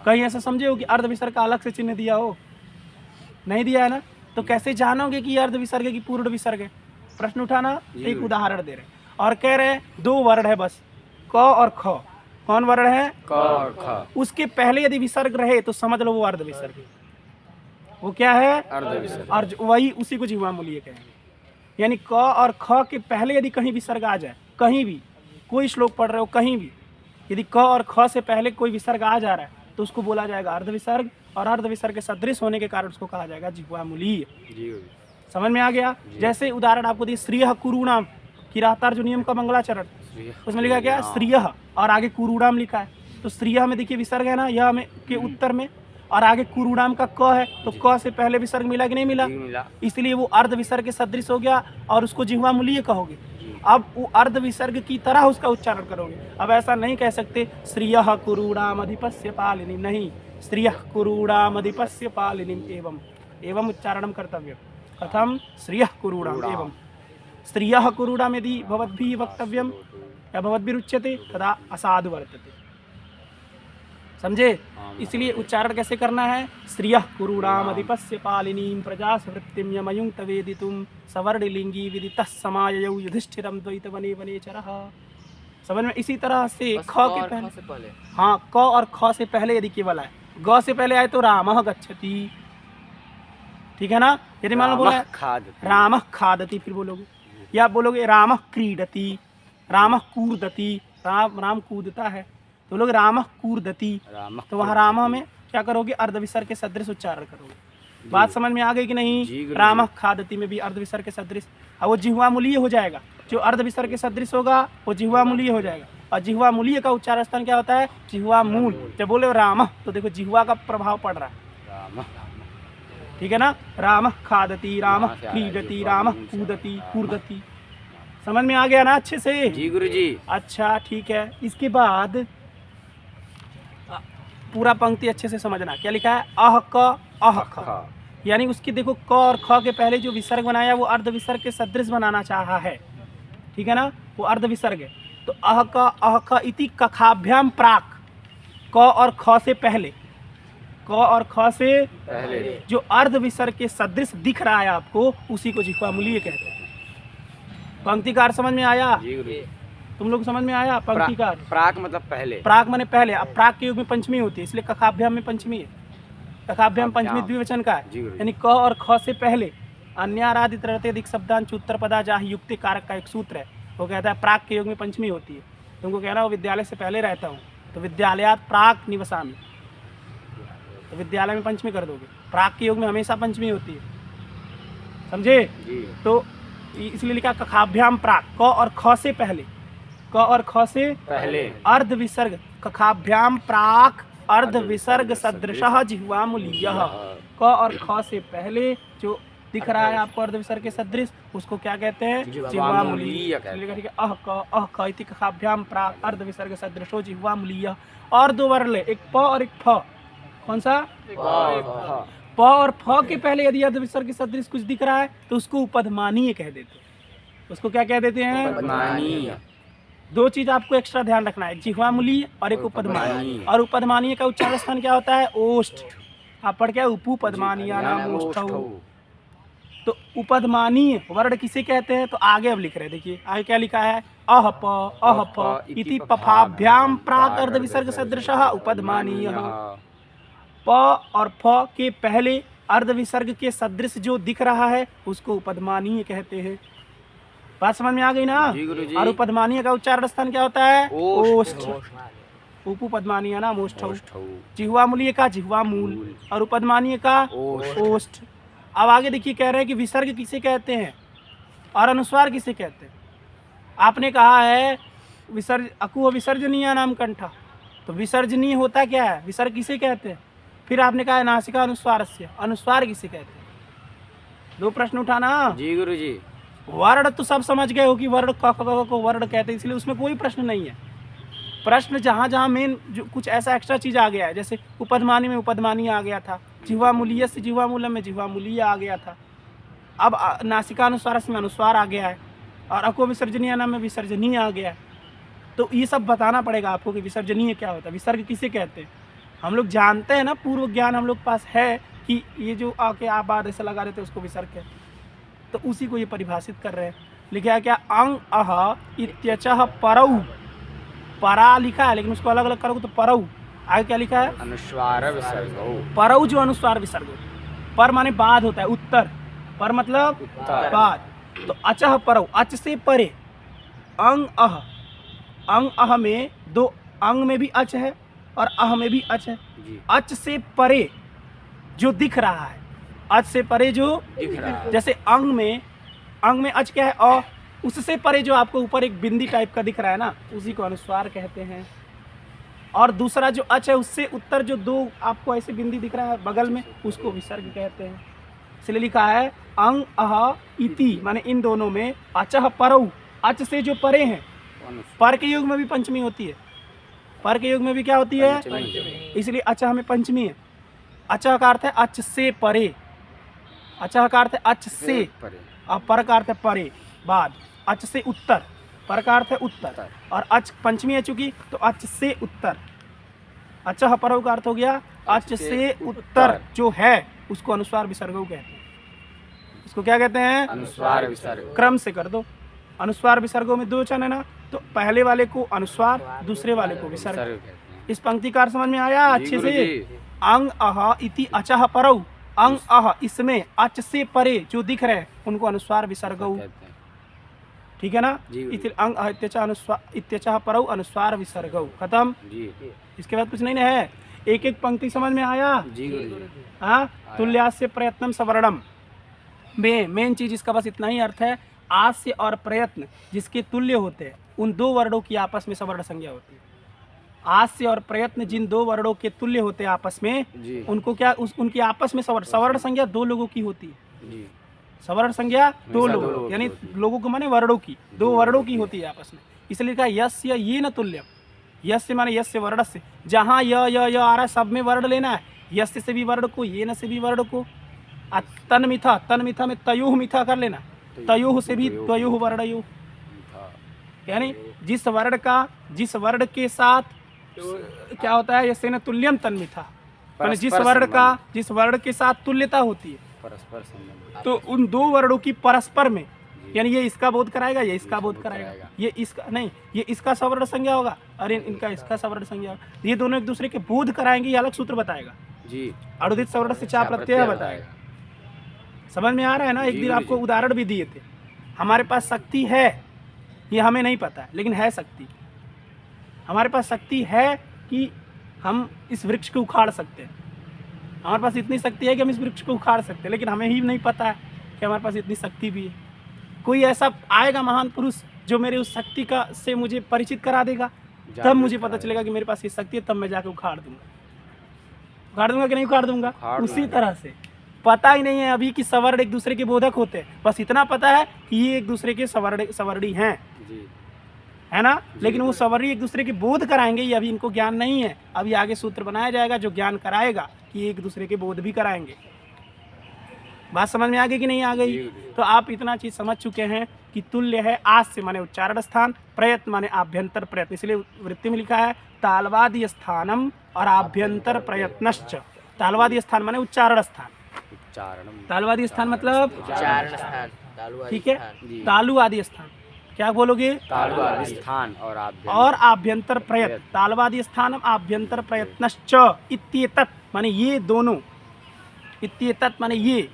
कहीं ऐसा समझे हो कि अर्ध विसर्ग का अलग से चिन्ह दिया हो, नहीं दिया है ना। तो कैसे जानोगे कि ये अर्ध विसर्ग है कि पूर्ण विसर्ग है। प्रश्न उठाना, एक उदाहरण दे रहे और कह रहे 2 वर्ण है बस, क और ख। कौन वर्ण है? क और ख। उसके पहले यदि विसर्ग रहे तो समझ लो वो अर्ध विसर्ग है। वो क्या है? अर्ध विसर्ग। और वही उसी को जिह्वा मूल्य कहेंगे। यानी क और ख के पहले यदि कहीं विसर्ग आ जाए, कहीं भी कोई श्लोक पढ़ रहे हो कहीं भी, यदि क और ख से पहले कोई विसर्ग आ जा रहा है तो उसको बोला जाएगा अर्ध विसर्ग, और अर्ध विसर्ग के सदृश होने के कारण उसको कहा जाएगा जिह्वा मूल्य। जी गुरुजी। समझ में आ गया? जैसे उदाहरण आपको दिए श्रीयः कुरूणाम, किरातार जो नियम का मंगलाचरण, उसमें लिखा क्या? श्रीयः, और आगे कुरूणाम लिखा है। तो श्रीयः में देखिए विसर्ग है ना, यह में के उत्तर में, और आगे कुरूणाम का क है, तो क से पहले विसर्ग मिला कि नहीं मिला? जी मिला। इसलिए वो अर्ध विसर्ग के सदृश हो गया और उसको जिह्वा मूल्य कहोगे। अब वो अर्ध विसर्ग की तरह उसका उच्चारण करोगे। अब ऐसा नहीं कह सकते श्रियः कुरूणाम अधिपस्य पालिनी, नहीं, श्रियः कुरूणाम अधिपस्य पालिनी एवं एवं उच्चारणं कर्तव्यं। कथम? श्रियः कुरूणाम एवं श्रियः कुरूणाम यदि भवद्भिः वक्तव्यं या भवद्भिरुच्यते तदा असाधु वर्तते। समझे? इसलिए उच्चारण कैसे करना है? श्रियः कुरूणाम अधिपस्य पालिनीं प्रजासवृत्तिं यमयुं तवेदितुं सवर्णलिंगी विदितः समाययौ युधिष्ठिरं द्वैतवने वनेचरः। समझ में? इसी तरह से ख के पहले, हाँ, क और ख से पहले यदि केवल आए, ग से पहले आए तो रामः गच्छति, ठीक है ना? यदि मान लो बोला रामः खादति, फिर बोलोगे, या बोलोगे रामः क्रीडति, रामः कूर्दति, राम कूदता है, तो लोग रामः कूर्दति, तो वहाँ रामः में क्या करोगे? अर्ध विसर्ग के सदृश उच्चारण करोगे। बात समझ में आ गई कि नहीं? रामः खादति में भी अर्ध विसर्ग के सदृश, अब वो जिह्वा मूल्य हो जाएगा। जो अर्ध विसर्ग के सदृश होगा वो जिह्वा मूल्य हो जाएगा। और जिह्वा मूल्य का उच्चारण स्थान क्या होता है? जिह्वा मूल। जब बोले रामः तो देखो जिह्वा का प्रभाव पड़ रहा है, ठीक है ना? रामः खादति, रामः क्रीडति, रामः कूदति, कूर्दति। समझ में आ गया ना अच्छे से? जी गुरुजी। अच्छा ठीक है। इसके बाद पूरा पंक्ति अच्छे से समझना, क्या लिखा है? अह क अह ख, यानी उसकी देखो क और ख के पहले जो विसर्ग बनाया वो अर्ध विसर्ग के सदृश बनाना चाहा है, ठीक है ना? वो अर्ध विसर्ग है। तो अह क इति कखाभ्याम प्राक, क और ख से पहले, क और ख से पहले जो अर्ध विसर्ग के सदृश दिख रहा है आपको, उसी को जिह्वा मूल्य कहते हैं। पंक्तिकार समझ में आया? जी गुरुजी। तुम लोग समझ में आया? पंक्तिकार प्राक मतलब पहले। प्राक माने पहले। अब प्राक के युग में पंचमी होती है, इसलिए कखाभ्याम में पंचमी है। कखाभ्याम पंचमी द्विवचन का है, यानी क और ख से पहले अन्याराधित रहते अधिक शब्दांश उत्तर पदा जाहि युक्ति कारक का एक सूत्र है, वो कहता है प्राक के युग में पंचमी होती है। तुमको कहना हो विद्यालय से पहले रहता हूँ, तो विद्यालयात प्राक निवसामि, तो विद्यालय में पंचमी कर दोगे। प्राक के युग में हमेशा पंचमी होती है, समझे? तो इसलिए लिखा कखाभ्याम प्राक, क और ख से पहले, क और ख से पहले अर्ध विसर्ग, कखाभ्याम प्राक अर्ध विसर्ग सदृशः जिह्वा मूल्यः। क और ख से पहले जो दिख रहा है आपको अर्ध विसर्ग के सदृश, उसको क्या कहते हैं? जिह्वा मूल्य। ठीक है, अह क इति कखाभ्याम प्राक अर्ध विसर्ग सदृशो जिह्वा मूल्यः। और दो वर्ण ले, एक प और एक फ। कौन सा? प और फ के पहले यदि अर्ध विसर्ग के सदृश कुछ दिख रहा है तो उसको उपधमानीय कह देते हैं। उसको क्या कह देते हैं? उपधमानीय। दो चीज आपको एक्स्ट्रा ध्यान रखना है, जिह्वा मूल्य और एक उपधमानीय। और उपधमानीय का उच्चारण स्थान क्या होता है? ओष्ठ। आप पढ़ क्या? उपधमानीय नाम ओष्ठौ। तो उपधमानीय वर्ण किसे कहते हैं? तो आगे अब लिख रहे हैं, देखिए आगे क्या लिखा है? अह प इति पफाभ्याम प्राक अर्ध विसर्ग सदृशः उपधमानीय। प और फ के पहले अर्ध विसर्ग के सदृश जो दिख रहा है उसको उपधमानीय कहते हैं। बात समझ में आ गई ना? और उपधमानीय का उच्चारण स्थान क्या होता है? ओष्ठ। उपधमानीय नाम ओष्ठौ। जिह्वा मूल्य का जिह्वा मूल और उपधमानीय का ओष्ठ। अब आगे देखिए कह रहे हैं कि विसर्ग किसे कहते हैं और अनुस्वार किसे कहते हैं। आपने कहा है अकु विसर्जनीय नाम कंठा, तो विसर्जनीय होता क्या है? विसर्ग किसे कहते हैं? फिर आपने कहा है नासिका अनुस्वारस्य, अनुस्वार किसे कहते हैं? दो प्रश्न उठाना। जी गुरुजी। वर्ण तो सब समझ गए हो कि वर्ण को वर्ण कहते हैं, इसलिए उसमें कोई प्रश्न नहीं है। प्रश्न जहाँ जहाँ मेन जो कुछ ऐसा एक्स्ट्रा चीज आ गया है, जैसे उपधमानी में उपधमानी आ गया था, जिह्वा मूल्य से जिह्वा मूलम में जिह्वा मूल्य आ गया था, अब नासिका अनुस्वार में अनुस्वार आ गया है, और अको विसर्जनीय नाम में विसर्जनीय आ गया है। तो ये सब बताना पड़ेगा आपको कि विसर्जनीय क्या होता है, विसर्ग किसे कहते हैं। हम लोग जानते हैं ना, पूर्व ज्ञान हम लोग पास है कि ये जो आके आप बाद ऐसे लगा रहे थे उसको विसर्ग कहते, तो उसी को ये परिभाषित कर रहे हैं। लिखा है क्या? अंग अह इत्यचः परौ परा लिखा है, लेकिन उसको अलग अलग करोगे तो परऊ। आगे क्या लिखा है? अनुस्वार विसर्ग। परऊ जो अनुस्वार विसर्ग। पर माने बाद होता है, उत्तर। पर मतलब उत्तर। बाद। तो अचह परऊ, अच से परे। अंग अह, अंग अह में दो, अंग में भी अच है और अह में भी अच है। जी। अच से परे जो दिख रहा है, अच से परे जो दिख रहा है। जैसे अंग में अच क्या है? अ। उससे परे जो आपको ऊपर एक बिंदी टाइप का दिख रहा है ना, उसी को अनुस्वार कहते हैं। और दूसरा जो अच है, उससे उत्तर जो दो आपको ऐसे बिंदी दिख रहा है बगल में, उसको विसर्ग कहते हैं। इसलिए लिखा है अंग अह इति, माने इन दोनों में अचह परऊ, अच से जो परे हैं। पर के युग में भी पंचमी होती है, पर के युग में भी क्या होती है? पंचमी। इसलिए अचह में पंचमी है। अचह का अर्थ है अच से परे, अचह का अर्थ है अच से, परे। और पर का अर्थ है परे, बाद। अच से उत्तर, पर का अर्थ है उत्तर, और अच पंचमी है चूंकि, तो अच से उत्तर। अचह परऊ का अर्थ हो गया अच से उत्तर जो है, उसको अनुस्वार विसर्ग कहते हैं। उसको क्या कहते हैं? अनुस्वार विसर्ग। क्रम से कर दो। अनुस्वार विसर्गों में दो चरण है ना, तो पहले वाले को अनुस्वार, दूसरे वाले को विसर्ग। विसर्ग कहते हैं। इस पंक्ति का अर्थ समझ में आया जी अच्छे गुरु से? जी। अंग अह इति अचह परऊ, अंग अह इसमें अच से परे जो दिख रहे हैं उनको अनुस्वार विसर्ग, कहते हैं। ठीक है ना? जी गुरु। इति अंग अह इत्यचः अनुस्वार, इत्यचः परऊ अनुस्वार विसर्ग, खत्म। जी। इसके बाद कुछ नहीं ना है। एक एक पंक्ति समझ में आया? जी गुरु जी। हाँ, तुल्यास्य प्रयत्नम सवर्णम में मेन चीज इसका बस इतना ही अर्थ है, आस्य और प्रयत्न जिसके तुल्य होते हैं, उन दो वर्णों की आपस में सवर्ण संज्ञा होती है। आस्य और प्रयत्न जिन दो वर्णों के तुल्य होते हैं आपस में, जी। उनको क्या उनकी आपस में सवर्ण संज्ञा दो लोगों की होती है। जी। सवर्ण संज्ञा दो हमेशा दो लोगों, लोगों की यानी होती है। लोगों को माने वर्णों की, दो वर्णों की होती है आपस में। इसलिए कहा यस्य ये न तुल्यम। यस्य माने यस्य वर्णस्य, जहाँ य आ रहा है सब में वर्ण लेना है। यस्य से भी वर्ण को, ये न से भी वर्ण को। तन मिथा में तयोह मिथा कर लेना, तयोह से भी त्वयोह वर्णयोह, यानी जिस वर्ण के साथ क्या होता है, यस्य न तुल्यम तन मिथा, माने जिस वर्ण के साथ तुल्यता होती है, परस्पर संबंध। तो उन दो वर्णों की परस्पर में, यानी ये इसका बोध कराएगा, ये इसका बोध कराएगा, ये इसका नहीं, ये इसका सवर्ण संज्ञा होगा, अरे इनका इसका सवर्ण संज्ञा होगा। ये दोनों एक दूसरे के बोध कराएंगे, ये अलग सूत्र बताएगा। जी। अणुदित सवर्ण से चा प्रत्यय बताएगा। समझ में आ रहा है ना? एक जी दिन गुरु आपको जी। उदाहरण भी दिए थे। हमारे पास शक्ति है, ये हमें नहीं पता है, लेकिन है शक्ति। हमारे पास शक्ति है कि हम इस वृक्ष को उखाड़ सकते हैं। हमारे पास इतनी शक्ति है कि हम इस वृक्ष को उखाड़ सकते हैं, लेकिन हमें ही नहीं पता है कि हमारे पास इतनी शक्ति भी है। कोई ऐसा आएगा महान पुरुष जो मेरे उस शक्ति का से मुझे परिचित करा देगा, तब मुझे पता चलेगा कि मेरे पास ये शक्ति है, तब मैं जाकर उखाड़ दूंगा कि नहीं उखाड़ दूंगा। उसी तरह से पता ही नहीं है अभी कि सवर्ण एक दूसरे के बोधक होते हैं, बस इतना पता है कि ये एक दूसरे के सवर्णी हैं, जी। है ना? लेकिन वो सवर्णी एक दूसरे के बोध कराएंगे, ये अभी इनको ज्ञान नहीं है। अभी आगे सूत्र बनाया जाएगा जो ज्ञान कराएगा कि एक दूसरे के बोध भी कराएंगे। बात समझ में आ गई कि नहीं आ गई? तो आप इतना चीज समझ चुके हैं कि तुल्य है आस्य माने उच्चारण स्थान, प्रयत्न माने आभ्यंतर प्रयत्न। इसलिए वृत्ति में लिखा है तालवादी स्थानम और आभ्यंतर प्रयत्नश्च। तालवादी स्थान माने उच्चारण स्थान, उच्चारणम। तालवादी स्थान मतलब उच्चारण स्थान, ठीक है, जी। तालु आदि स्थान। क्या बोलोगे? तालु आदि स्थान और आभ्यंतर प्रयत्न। तालवादी स्थान आभ्यंतर प्रयत्नश्च इत्येतत् माने ये दोनों, इत्येतत् माने ये,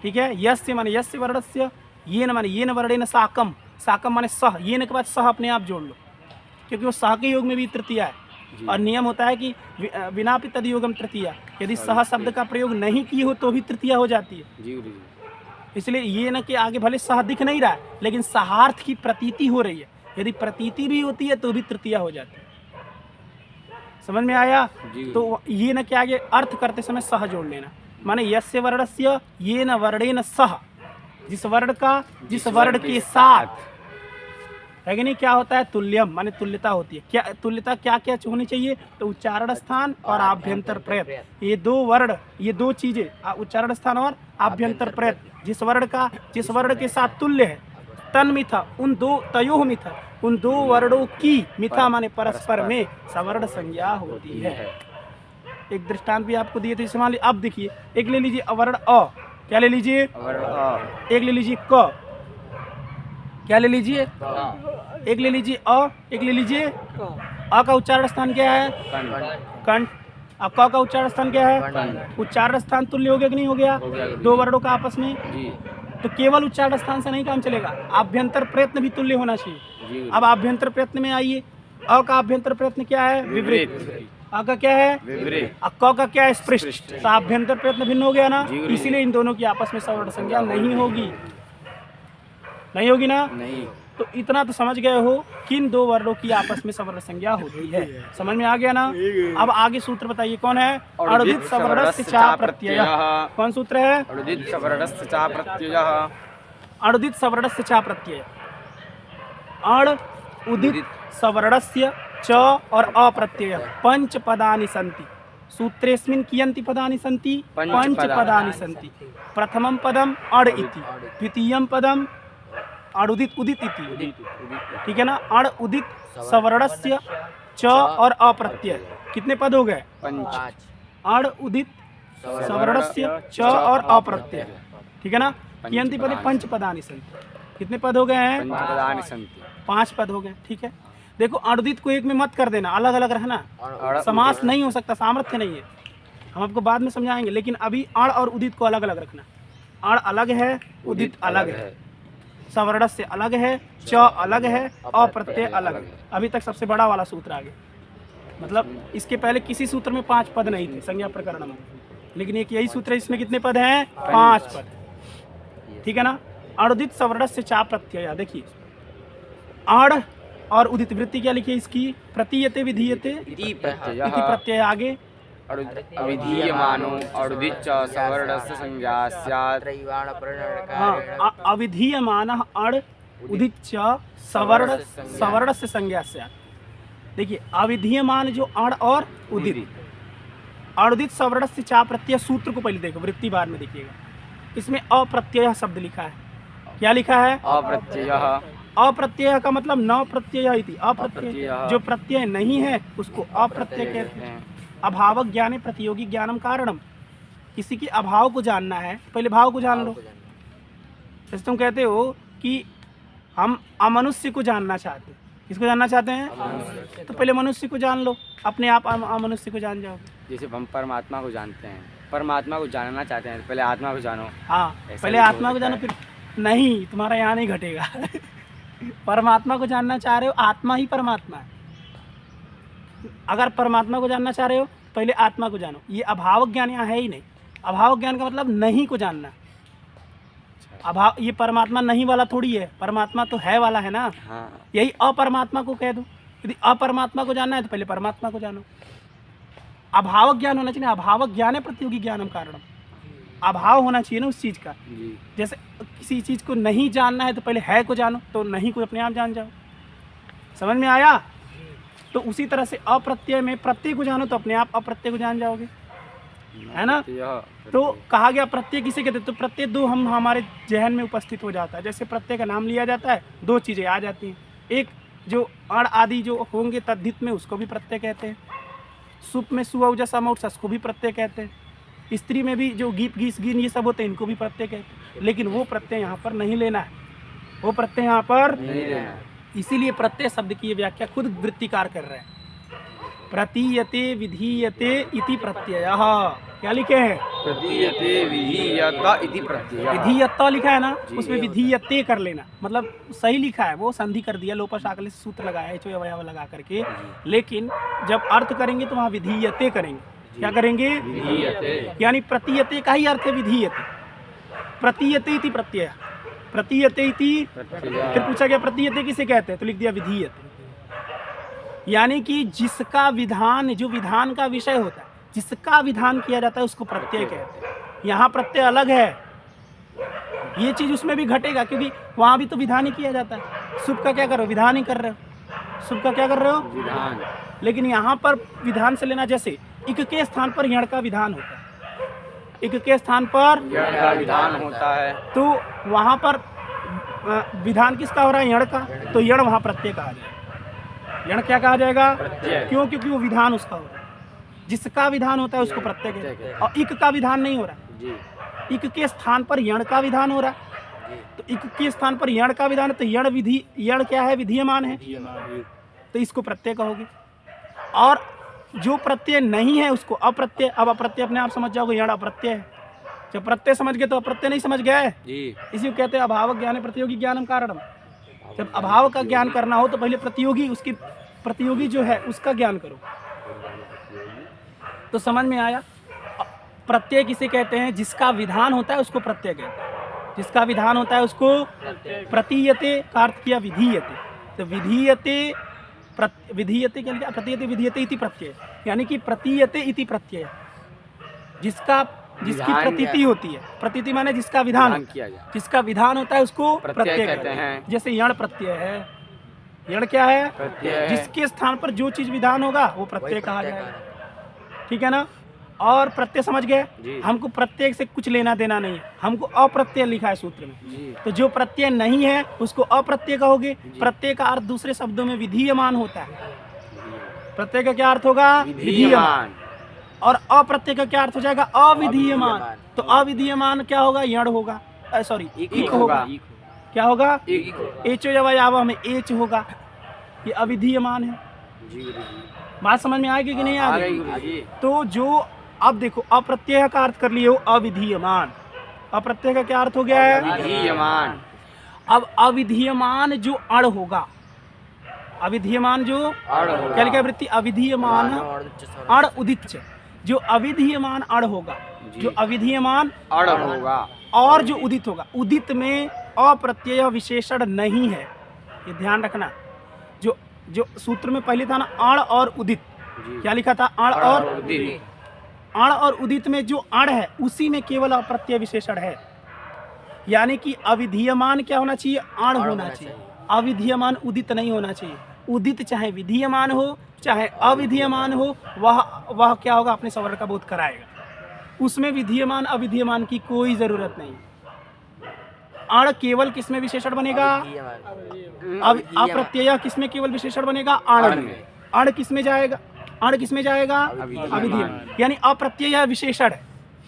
ठीक है। यस्य माने यस्य वर्णस्य, येन माने येन वर्णेन साकम, साकम माने सह, येन के बाद सह अपने आप जोड़ लो, क्योंकि वो सह के योग में भी तृतीया है। और नियम होता है कि विनापि तद योगम तृतीया, यदि सह शब्द का प्रयोग नहीं किए हो तो भी तृतीया हो जाती है। जी गुरु जी। इसलिए ये न कि आगे भले सह दिख नहीं रहा है, लेकिन सहार्थ की प्रतीति हो रही है। यदि प्रतीति भी होती है तो भी तृतीया हो जाती है। समझ में आया? जी। तो ये न कि आगे अर्थ करते समय सह जोड़ लेना, माने यस्य वर्णस्य येन वर्णेन सह, जिस वर्ण का जिस वर्ण के साथ है कि नहीं, क्या होता है? तुल्यम माने तुल्यता होती है। क्या तुल्यता क्या क्या होनी चाहिए? तो उच्चारण स्थान और आभ्यंतर प्रयत्न, ये दो वर्ण, ये दो चीजें, उच्चारण स्थान और आभ्यंतर प्रयत्न, जिस वर्ण के साथ तुल्य है। तन मिथा, उन दो तयोह मिथा, उन दो वर्णों की, मिथा माने परस्पर में सवर्ण संज्ञा होती है। एक दृष्टांत भी आपको दिए थे, इसे मान लीजिए। अब देखिए, एक ले लीजिए अवर्ण अ, क्या ले लीजिए? वर्ण अ। एक ले लीजिए क, क्या ले लीजिए? एक ले लीजिए अ, एक ले लीजिए अ का उच्चारण स्थान क्या है? कंठ। कंठ। अब क का उच्चारण स्थान क्या है? कंठ। उच्चारण स्थान तुल्य हो गया कि नहीं हो गया? हो गया। दो वर्णों का आपस में। जी तो केवल उच्चारण स्थान से नहीं काम चलेगा, आभ्यंतर प्रयत्न भी तुल्य होना चाहिए। जी। अब आभ्यंतर प्रयत्न में आइए, अ का आभ्यंतर प्रयत्न क्या है? विपरीत। अ का क्या है? विपरीत। अब क का क्या है? स्पृष्ट। तो आभ्यंतर प्रयत्न भिन्न हो गया ना, जी गुरु। इसीलिए इन दोनों की आपस में सवर्ण संज्ञा नहीं होगी, नहीं होगी ना। नहीं। तो इतना तो समझ गए हो कि इन दो वर्णों की आपस में सवर्ण संज्ञा होती है। समझ में आ गया ना। अब आगे सूत्र बताइए कौन है? अणुदित सवर्णस्य चा प्रत्यय। कौन सूत्र है? अणुदित सवर्णस्य चा प्रत्ययः। अणुदित सवर्णस्य चा प्रत्यय। अण उदित सवर्णस्य च और अ प्रत्यय पंच पदानि सन्ति। सूत्रेस्मिन् कियन्ति पदानि सन्ति? पंच पदानि सन्ति। प्रथमं पदम अण इति, द्वितीयं पदम अणुदित उदित इति। ठीक है ना। अण उदित सवर्णस्य च और अ प्रत्यय कितने पद हो गए? पंच। अण उदित सवर्णस्य च और अ प्रत्यय, ठीक है ना। कियन्ति पदे पंच पदानि सन्ति। कितने पद हो गए हैं? पंचपदानि सन्ति। 5 पद हो गए। ठीक है। देखो अणुदित को एक में मत कर देना, अलग अलग रहना। समास नहीं हो सकता, सामर्थ्य नहीं है, हम आपको बाद में समझाएंगे। लेकिन अभी अण और उदित को अलग अलग रखना। अण अलग है, उदित अलग है, सवर्ण से अलग है, च अलग है, अप्रत्यय अलग है। अभी तक सबसे बड़ा वाला सूत्र आ गया। मतलब इसके पहले किसी सूत्र में 5 पद नहीं थे संज्ञा प्रकरण में, लेकिन एक यही सूत्र है, इसमें कितने पद हैं? 5 पद। ठीक है ना। अणुदित सवर्ण से चा प्रत्यय। देखिए अण और उदित वृत्ति क्या लिखी है इसकी? प्रतीयते विधीयते इति प्रत्ययः। इति प्रत्यय। आगे अविधीयमानो अणुदित च सवर्णस्य संज्ञा स्यात्। हाँ, अविधीयमानः अण उदित च सवर्ण से संज्ञा स्यात्। देखिए अविधीयमान जो अण और उदित, अणुदित सवर्ण से चा प्रत्यय सूत्र को पहले देखो, वृत्ति बाद में देखिएगा। इसमें अप्रत्यय शब्द लिखा है। क्या लिखा है? अप्रत्ययः। अप्रत्यय का मतलब न प्रत्यय इति। अप्रत्यय जो प्रत्यय नहीं है उसको अप्रत्यय कहते हैं। अभाव ज्ञाने प्रतियोगी ज्ञानम कारणम। किसी के अभाव को जानना है, पहले भाव को जान लो। जैसे तुम कहते हो कि हम अमनुष्य को जानना चाहते हैं। किसको जानना चाहते हैं? तो पहले मनुष्य को जान लो, अपने आप अमनुष्य को जान जाओगे। जैसे हम परमात्मा को जानते हैं, परमात्मा को जानना चाहते हैं, पहले आत्मा को जानो। हाँ, ऐसा पहले भी हो आत्मा को सकता जानो, है। फिर नहीं, तुम्हारा यहाँ नहीं घटेगा। परमात्मा को जानना चाह रहे हो, आत्मा ही परमात्मा है। अगर परमात्मा को जानना चाह रहे हो पहले आत्मा को जानो। ये अभाव ज्ञान यहाँ है ही नहीं। अभाव ज्ञान का मतलब नहीं को जानना। अभाव, ये परमात्मा नहीं वाला थोड़ी है, परमात्मा तो है वाला है ना। हाँ। यही अपरमात्मा को कह दो। यदि अपरमात्मा को जानना है तो पहले परमात्मा को जानो। अभाव ज्ञान होना चाहिए। अभाव ज्ञान है प्रतियोगी ज्ञानम कारणम। अभाव होना चाहिए ना उस चीज़ का। जी। जैसे किसी चीज़ को नहीं जानना है तो पहले है को जानो, तो नहीं को अपने आप जान जाओ। समझ में आया? तो उसी तरह से अप्रत्यय में प्रत्यय को जानो तो अपने आप अप्रत्यय को जान जाओगे, है ना। तो कहा गया प्रत्यय किसे कहते हैं? तो प्रत्यय दो हम हमारे जहन में उपस्थित हो जाता है। जैसे प्रत्यय का नाम लिया जाता है, 2 चीज़ें आ जाती हैं। एक जो अण आदि जो होंगे तद्धित में, उसको भी प्रत्यय कहते हैं। सुप में सुअ जैसा मौट को भी प्रत्यय कहते हैं। स्त्री में भी जो गीप गीस गिन ये सब होते हैं, इनको भी प्रत्यय कहते हैं। लेकिन वो प्रत्यय यहाँ पर नहीं लेना है, वो प्रत्यय यहाँ पर नहीं लेना। इसीलिए प्रत्यय शब्द की ये व्याख्या खुद वृत्तिकार कर रहे हैं। प्रतीयते विधीयते इति प्रत्ययः। क्या लिखे हैं? प्रतीयते विधीयत इति प्रत्ययः। विधीयत लिखा है ना, जी। उसमें विधीयते कर लेना, मतलब सही लिखा है। वो संधि कर दिया, लोपस आकलित सूत्र लगाया है, अवयव लगा करके। लेकिन जब अर्थ करेंगे तो वहाँ विधीयते करेंगे। क्या करेंगे? विधीयते। यानी प्रतीयते का ही अर्थ है विधीयते। प्रतीयते इति प्रत्यय। प्रतीयते इति, फिर पूछा गया प्रतीयते किसे कहते हैं, तो लिख दिया विधीयते। यानी कि जिसका विधान, जो विधान का विषय होता है, जिसका विधान किया जाता है उसको प्रत्यय कहते हैं। यहाँ प्रत्यय अलग है, ये चीज़ उसमें भी घटेगा, क्योंकि वहाँ भी तो विधान ही किया जाता है। शुभ का क्या कर रहे हो? विधान ही कर रहे हो। शुभ का क्या कर रहे हो? विधान। लेकिन यहाँ पर विधान से लेना, जैसे इक के स्थान पर यण का विधान होता है, इक के स्थान पर यण का विधान होता है, तो वहाँ पर विधान किसका हो रहा है? यण का। तो यण वहाँ प्रत्यय कहा जाएगा। यण क्या कहा जाएगा? प्रत्यय। क्यों? क्योंकि वो विधान उसका हो रहा है। जिसका विधान होता है उसको प्रत्यय कहते हैं। और इक का विधान नहीं हो रहा है, जी। इक के स्थान पर यण का विधान हो रहा है, तो इक के स्थान पर यण का विधान है, तो यण विधि, यण क्या है? विधीयमान है, तो इसको प्रत्यय कहोगे। और जो प्रत्यय नहीं है उसको अप्रत्यय। अब अप्रत्यय अपने आप समझ जाओगे, यण अप्रत्यय है। जब प्रत्यय समझ गए तो अप्रत्यय नहीं समझ गए। इसी को कहते हैं अभाव ज्ञान प्रतियोगी ज्ञानम कारणम। जब अभाव का ज्ञान करना हो तो पहले प्रतियोगी, उसकी प्रतियोगी जो है उसका ज्ञान करो। तो समझ में आया? प्रत्यय किसे कहते हैं? जिसका विधान होता है उसको प्रत्यय कहते हैं। जिसका विधान होता है उसको प्रतीयते का अर्थ किया विधीयते। तो विधीयते विधीयते क्या लिखा? प्रतीयते विधीयते इति प्रत्यय, यानी कि प्रतीयते इति प्रत्यय, जिसकी प्रतीति होती है। प्रतीति माने जिसका विधान किया जाए, जिसका विधान होता है उसको प्रत्यय कहते हैं। जैसे यण प्रत्यय है। यण क्या है? प्रत्यय। जिसके स्थान पर जो चीज विधान होगा वो प्रत्यय कहा जाएगा। ठीक है ना? और प्रत्यय समझ गए? हमको प्रत्यय से कुछ लेना देना नहीं है, हमको अप्रत्यय लिखा है सूत्र में। तो जो प्रत्यय नहीं है उसको अप्रत्यय कहोगे। प्रत्यय का अर्थ दूसरे शब्दों में विधीयमान होता है। प्रत्यय का क्या अर्थ होगा? विधीयमान। और अप्रत्यय का क्या अर्थ हो जाएगा? अविधीयमान। तो अविधीयमान क्या होगा? यण होगा, सॉरी इक होगा। क्या होगा? एचो यावा में एच होगा, ये अविधीयमान है। बात समझ में आएगी कि नहीं आ गई? तो जो अब देखो, अप्रत्यय का अर्थ कर लिए हो अविधीयमान। अप्रत्यय का क्या अर्थ हो गया है? विधीयमान। अब अविधीयमान जो अण होगा, अविधीयमान जो क्या लिखा है वृत्ति? अविधीयमान अण उदित। जो अविधीयमान अण होगा, जो अविधीयमान अण होगा और जो उदित होगा, उदित में अप्रत्यय विशेषण नहीं है, ये ध्यान रखना। जो सूत्र में पहले था ना, अण और उदित, क्या लिखा था? अण और उदित। अण और उदित में जो अण है उसी में केवल अप्रत्यय विशेषण है। यानी कि अविधीयमान क्या होना चाहिए? अण होना चाहिए। अविधीयमान उदित नहीं होना चाहिए। उदित चाहे विधीयमान हो चाहे अविधीयमान हो, वह क्या होगा? अपने स्वर्ण का बोध कराएगा। उसमें विधीयमान अविधीयमान की कोई जरूरत नहीं। अण केवल किसमें विशेषण बनेगा? अप्रत्यय किसमें केवल विशेषण बनेगा? अण में। अण किसमें जाएगा? अण किसमें जाएगा? अविधीयमान। यानी अप्रत्यय विशेषण है।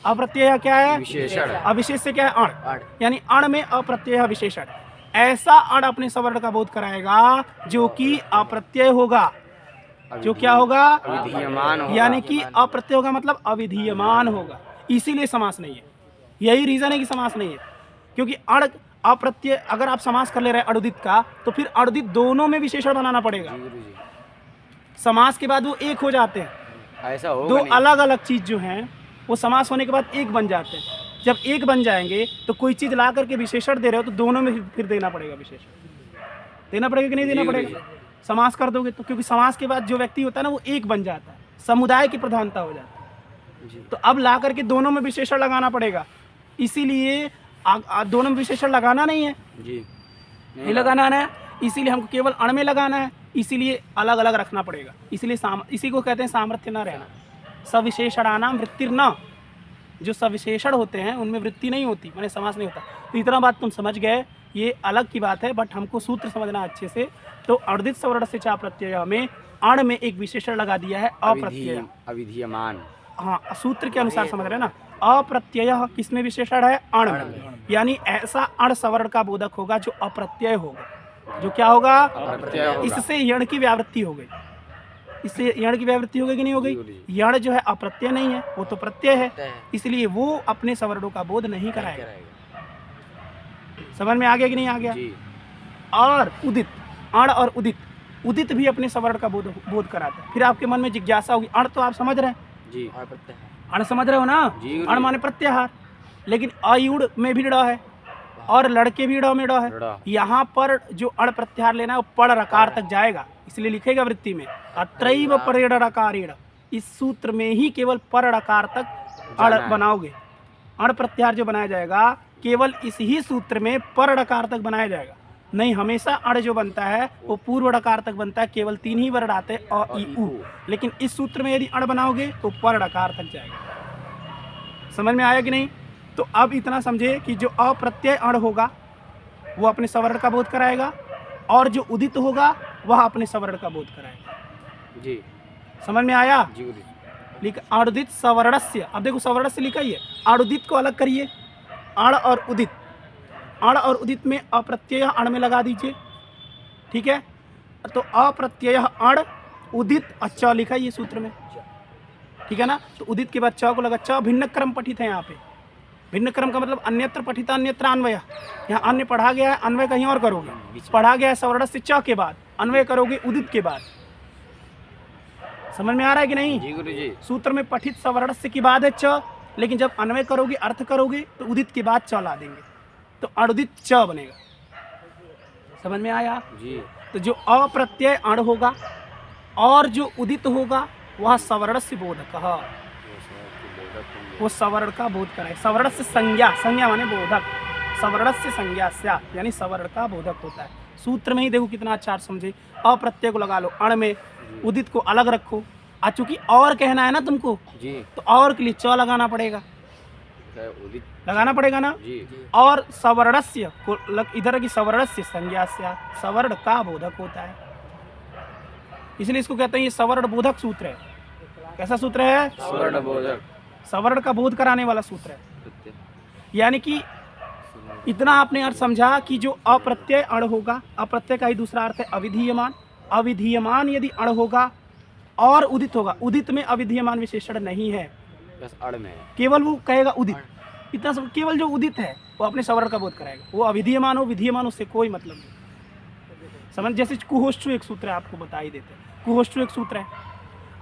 अप्रत्यय क्या है? विशेषण। अविशेष से क्या है? अण। यानी अण में अप्रत्यय विशेषण। ऐसा अण अपने स्वर्ण का बोध कराएगा जो कि अप्रत्यय होगा। जो क्या होगा? अविधीयमान होगा। यानी कि अप्रत्यय होगा मतलब अविधीयमान होगा। इसीलिए समास नहीं है। यही रीजन है कि समास नहीं है, क्योंकि अण अप्रत्यय अगर आप समास कर ले रहे हैं अणुदित का, तो फिर अणुदित दोनों में विशेषण बनाना पड़ेगा। समास के बाद वो एक हो जाते हैं। ऐसा होगा दो नहीं। अलग अलग चीज जो हैं वो समास होने के बाद एक बन जाते हैं। जब एक बन जाएंगे तो कोई चीज ला करके विशेषण दे रहे हो तो दोनों में फिर देना पड़ेगा विशेषण। देना पड़ेगा कि नहीं देना पड़ेगा? समास कर दोगे तो, क्योंकि समास के बाद जो व्यक्ति होता है ना वो एक बन जाता है, समुदाय की प्रधानता हो जाती है। तो अब ला करके दोनों में विशेषण लगाना पड़ेगा। इसीलिए दोनों में विशेषण लगाना नहीं है जी, नहीं लगाना है, इसीलिए हमको केवल अण में लगाना है। इसीलिए अलग अलग रखना पड़ेगा। इसीलिए इसी को कहते हैं सामर्थ्य न रहना। सविशेषणानाम वृत्तिर न। जो सविशेषण होते हैं उनमें वृत्ति नहीं होती, माने समास नहीं होता। तो इतना बात तुम समझ गए, ये अलग की बात है, बट हमको सूत्र समझना अच्छे से। तो अर्धित सवर्ण से चा प्रत्यय में अण में एक विशेषण लगा दिया है अप्रत्यय। अविधीयमान। हाँ, सूत्र के अनुसार समझ रहे हैं ना। अप्रत्यय किसमें विशेषण है? अण में। यानी ऐसा अण सवर्ण का बोधक होगा जो अप्रत्यय होगा। जो क्या होगा? अप्रत्यय होगा। इससे यण की व्यावृत्ति हो गई। इससे यण की व्यावृत्ति हो गई कि नहीं हो गई? यण जो है अप्रत्यय नहीं है, वो तो प्रत्यय है, इसलिए वो अपने सवर्णों का बोध नहीं कराएगा। समझ में आ गया कि नहीं आ गया? और उदित, अण और उदित, उदित भी अपने सवर्ण का बोध कराता है। फिर आपके मन में जिज्ञासा होगी, अण तो आप समझ रहे हैं जी, अण समझ रहे हो ना? अण माने प्रत्याहार, लेकिन अयुड़ में भी ड है और लड़के भी ड में ड है। यहाँ पर जो अण प्रत्याहार लेना है वो पड़ रकार तक जाएगा, इसलिए लिखेगा वृत्ति में अत्रैव परेण रकारेण। इस सूत्र में ही केवल पर रकार तक अण बनाओगे। अण प्रत्याहार जो बनाया जाएगा केवल इस ही सूत्र में पर रकार तक बनाया जाएगा। नहीं, हमेशा अण जो बनता है वो पूर्व ड़कार तक बनता है। केवल 3 ही वर्ण आते हैं, अ, इ, उ। लेकिन इस सूत्र में यदि अण बनाओगे तो पर ड़कार तक जाएगा। समझ में आया कि नहीं? तो अब इतना समझे कि जो अप्रत्यय अण होगा वो अपने सवर्ण का बोध कराएगा, और जो उदित होगा वह अपने सवर्ण का बोध कराएगा। जी, समझ में आया? जी। लिखा अणुदित सवर्णस्य। अब देखो सवर्ण से लिखा ही है, अणुदित को अलग करिए, अण और उदित। अण और उदित में अप्रत्यय अण में लगा दीजिए, ठीक है। तो अप्रत्यय अण उदित च लिखा है ये सूत्र में, ठीक है ना। तो उदित के बाद च को लगा, च भिन्न क्रम पठित है यहाँ पे। भिन्न क्रम का मतलब अन्यत्र पठित अन्यत्र अन्वय। यहाँ अन्य पढ़ा गया है, अन्वय कहीं और करोगे। पढ़ा गया है सवर्ण से च के बाद, अन्वय करोगे उदित के बाद। समझ में आ रहा है कि नहीं? जी गुरु जी। सूत्र में पठित सवर्ण से के बाद है च, लेकिन जब अन्वय करोगे अर्थ करोगे तो उदित के बाद च ला देंगे, तो अनुदित च बनेगा। समझ में आया? जी। तो जो अप्रत्यय अण होगा और जो उदित होगा वह सवर्ण से बोधक, वो सवर्ण का बोध कराए। सवर्ण से संज्ञा, संज्ञा माने बोधक, सवर्ण से संज्ञा स्या, यानी सवर्ण का बोधक होता है। सूत्र में ही देखो कितना अच्छा समझे। अप्रत्यय को लगा लो अण में, उदित को अलग रखो। आज चूंकि और कहना है ना तुमको जी, तो और के लिए च लगाना पड़ेगा, उदित लगाना पड़ेगा ना। जी। और सवर्णस्य को इधर की सवर्णस्य संज्ञा स्या, सवर्ण का बोधक होता है, इसलिए इसको कहते हैं ये सवर्ण बोधक सूत्र है। कैसा सूत्र है? सवर्ण बोधक, सवर्ण का बोध कराने वाला सूत्र है। यानी कि इतना आपने अर्थ समझा कि जो अप्रत्यय अण होगा, अप्रत्यय का ही दूसरा अर्थ है अविधीयमान। अविधीयमान यदि अण होगा और उदित होगा, उदित में अविधीयमान विशेषण नहीं है, बस अड़ में है। केवल वो कहेगा उदित, इतना सब। केवल जो उदित है वो अपने सवर्ण का बोध कराएगा। वो अविधीयमान हो विधीयमान उससे कोई मतलब नहीं। समझ? जैसे कुहोष्ठु एक सूत्र है, आपको बता ही देते हैं। कुहोष्ठु एक सूत्र है,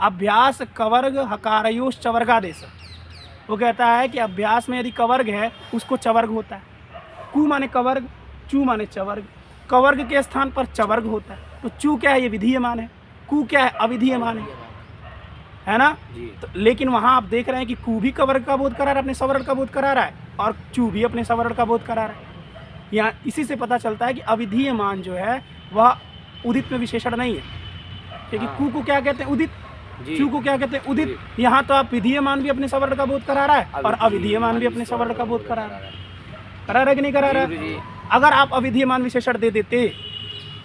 अभ्यास कवर्ग हकारयोश चवर्गादेश। वो कहता है कि अभ्यास में यदि कवर्ग है उसको चवर्ग होता है। कु माने कवर्ग, चू माने चवर्ग। कवर्ग के स्थान पर चवर्ग होता है। तो चू क्या है? ये विधीयमान है। कु क्या है? अविधीयमान है ना। जी। तो लेकिन वहां आप देख रहे हैं कि कु भी कवर्ग का बोध करा रहा है, अपने सवर्ण का बोध करा रहा है, और चू भी अपने सवर्ण का बोध करा रहा है। यहाँ इसी से पता चलता है कि अविधीयमान जो है वह उदित में विशेषण नहीं है, क्योंकि हाँ। कु को क्या कहते हैं? उदित। जी। चू को क्या कहते हैं? उदित। यहाँ तो आप विधीयमान भी अपने सवर्ण का बोध करा रहा है और अविधीयमान भी अपने सवर्ण का बोध करा रहा है। करा रहा है कि नहीं करा रहा जी है? गुरु जी। अगर आप अविधीयमान विशेषण दे देते,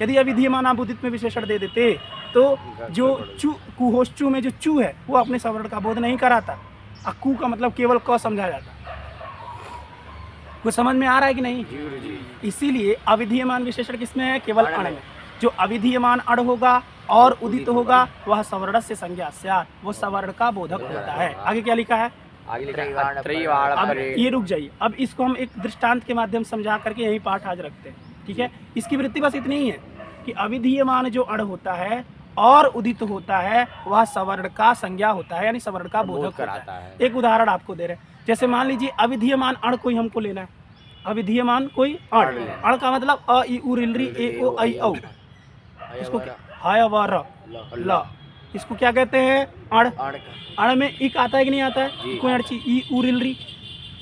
यदि अविधीयमान आप उदित में विशेषण दे देते, तो जो चू कुहोष्ठु में जो चू है वो अपने सवर्ण का बोध नहीं कराता, और कु का मतलब केवल क समझा जाता। कुछ समझ में आ रहा है कि नहीं? जी गुरु जी। इसीलिए अविधीयमान विशेषण किसमें है? केवल अण में। जो अविधीयमान अण होगा और उदित होगा वह सवर्ण से संज्ञा स्यात्, वो सवर्ण का बोधक होता है। आगे क्या लिखा है? आगे लिखा है अत्रिवाण अब परे। ये रुक जाइए, अब इसको हम एक दृष्टांत के माध्यम से समझा करके यही पाठ आज रखते हैं, ठीक है। इसकी वृत्ति बस इतनी ही है कि अविधीयमान जो अण होता है और उदित होता है वह सवर्ण का संज्ञा होता है, यानी सवर्ण का बोधक कराता होता है। है। एक उदाहरण आपको दे रहे हैं, जैसे मान लीजिए अविधीयमान अण कोई हमको लेना है। अविधीयमान कोई अण, अण का मतलब अ इ उ ऋ ए ओ ऐ औ। इसको हाय व र ल, इसको क्या कहते हैं? अण। अण में इक आता है कि नहीं आता है? जी। कोई अड़ची ई उ ऋ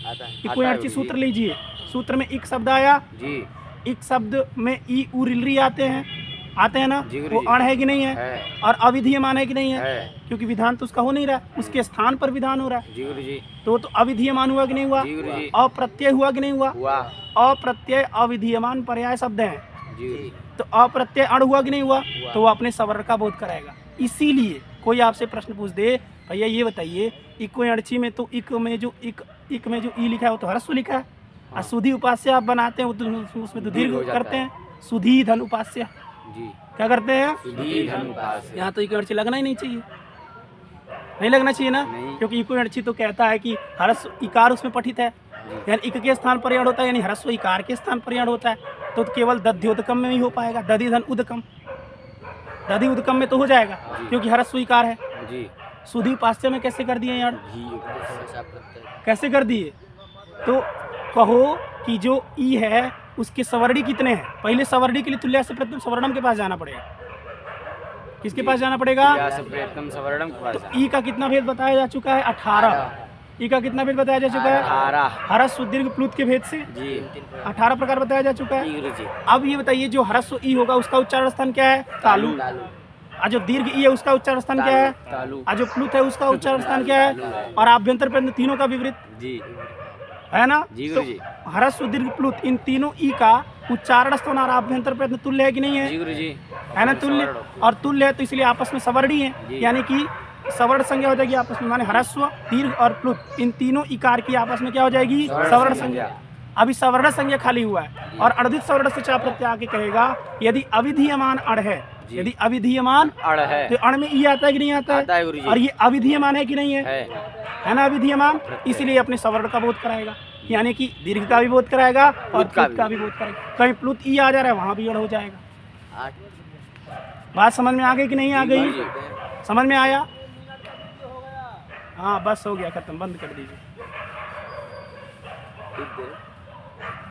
आता है। कोई अड़ची सूत्र लीजिए, सूत्र में इक शब्द आया, जी। इक शब्द में ई उ ऋ आते हैं ना। जी गुरु वो जी। अण है कि नहीं है? है। और अविधीयमान है कि नहीं है? है। क्योंकि विधान तो उसका हो नहीं रहा, उसके स्थान पर विधान हो रहा है, जी गुरु जी। तो अविधीयमान हुआ कि नहीं हुआ? जी गुरु जी। अप्रत्यय हुआ कि नहीं हुआ? हुआ। अप्रत्यय अविधीयमान पर्याय शब्द हैं, जी। तो अप्रत्यय अण हुआ कि नहीं हुआ? तो वो अपने सवर्ण का बोध कराएगा। इसीलिए कोई आपसे प्रश्न पूछ दे, भैया ये बताइए इको अड़ची में तो इक में जो ई लिखा है वो तो ह्रस्व लिखा है, और सुधी उपास्य आप बनाते हैं तो उसमें तो दीर्घ हो जाता करते है। हैं। सुधी धन उपास्य जी। क्या करते हैं? सुधी धनुपास। यहाँ तो इको अड़ची लगना ही नहीं चाहिए, नहीं लगना चाहिए ना, नहीं। क्योंकि इको अड़ची तो कहता है कि ह्रस्व इकार उसमें पठित है, यानी इक के स्थान पर यण होता है, यानी ह्रस्व इकार के स्थान पर यण होता है, तो केवल दध्योदकम में ही हो पाएगा। दधि धन उदकम, दधि उदकम में तो हो जाएगा क्योंकि ह्रस्व इकार है। जी। सुधी उपास्य में कैसे कर दिए यण? घी। कैसे कर दिए? तो कहो कि जो ई है उसके सवर्णी कितने हैं? पहले सवर्णी के लिए तुल्य से प्रथम सवर्णम के पास जाना पड़ेगा। किसके पास जाना पड़ेगा? प्रथम सवर्णम के पास तो ई का कितना भेद बताया जा चुका है? 18। ई का कितना भेद बताया जा चुका है? 18। ह्रस्व दीर्घ प्लुत के भेद से जी। 18 प्रकार बताया जा चुका जी है। गुरु जी। अब ये बताइए जो ह्रस्व ई होगा उसका उच्चारण स्थान क्या है? तालु। और जो दीर्घ ई है उसका उच्चारण स्थान क्या है? तालु। और जो प्लुत है उसका उच्चारण स्थान क्या है? और आभ्यंतर प्रयत्न तीनों का विपरीत जी। है ना। जी तो गुरु जी। ह्रस्व दीर्घ प्लुत इन तीनों ई का उच्चारण स्थान और आभ्यंतर प्रयत्न तुल्य है कि नहीं जी है? गुरु जी। है ना, तुल्य। और तुल्य है तो इसलिए आपस में सवर्णी है, जी। यानी कि सवर्ण संज्ञा हो जाएगी आपस में, माने ह्रस्व दीर्घ और प्लुत इन तीनों इकार की आपस में क्या हो जाएगी? सवर्ण संज्ञा। अभी सवर्ण संज्ञा खाली हुआ है और अर्धित सवर्ण से चा प्रत्यय आके कहेगा यदि अविधीयमान अड़ है, यदि अविधीयमान अड़ है, तो अड़ में ई आता है कि नहीं आता आता है गुरुजी। और ये अविधीयमान है कि नहीं है, है है ना अविधीयमान, इसलिए अपने सवर्ण का बोध कराएगा, यानी कि दीर्घ का भी बोध कराएगा और प्लुत का प्लुत का भी बोध कराएगा। कहीं प्लुत ई आ जा रहा है वहां भी अड़ हो जाएगा। 8 बात समझ में आ गई कि नहीं आ गई, गुरुजी। समझ में आया? हाँ बस हो गया, खत्म, बंद कर दीजिए। ठीक है।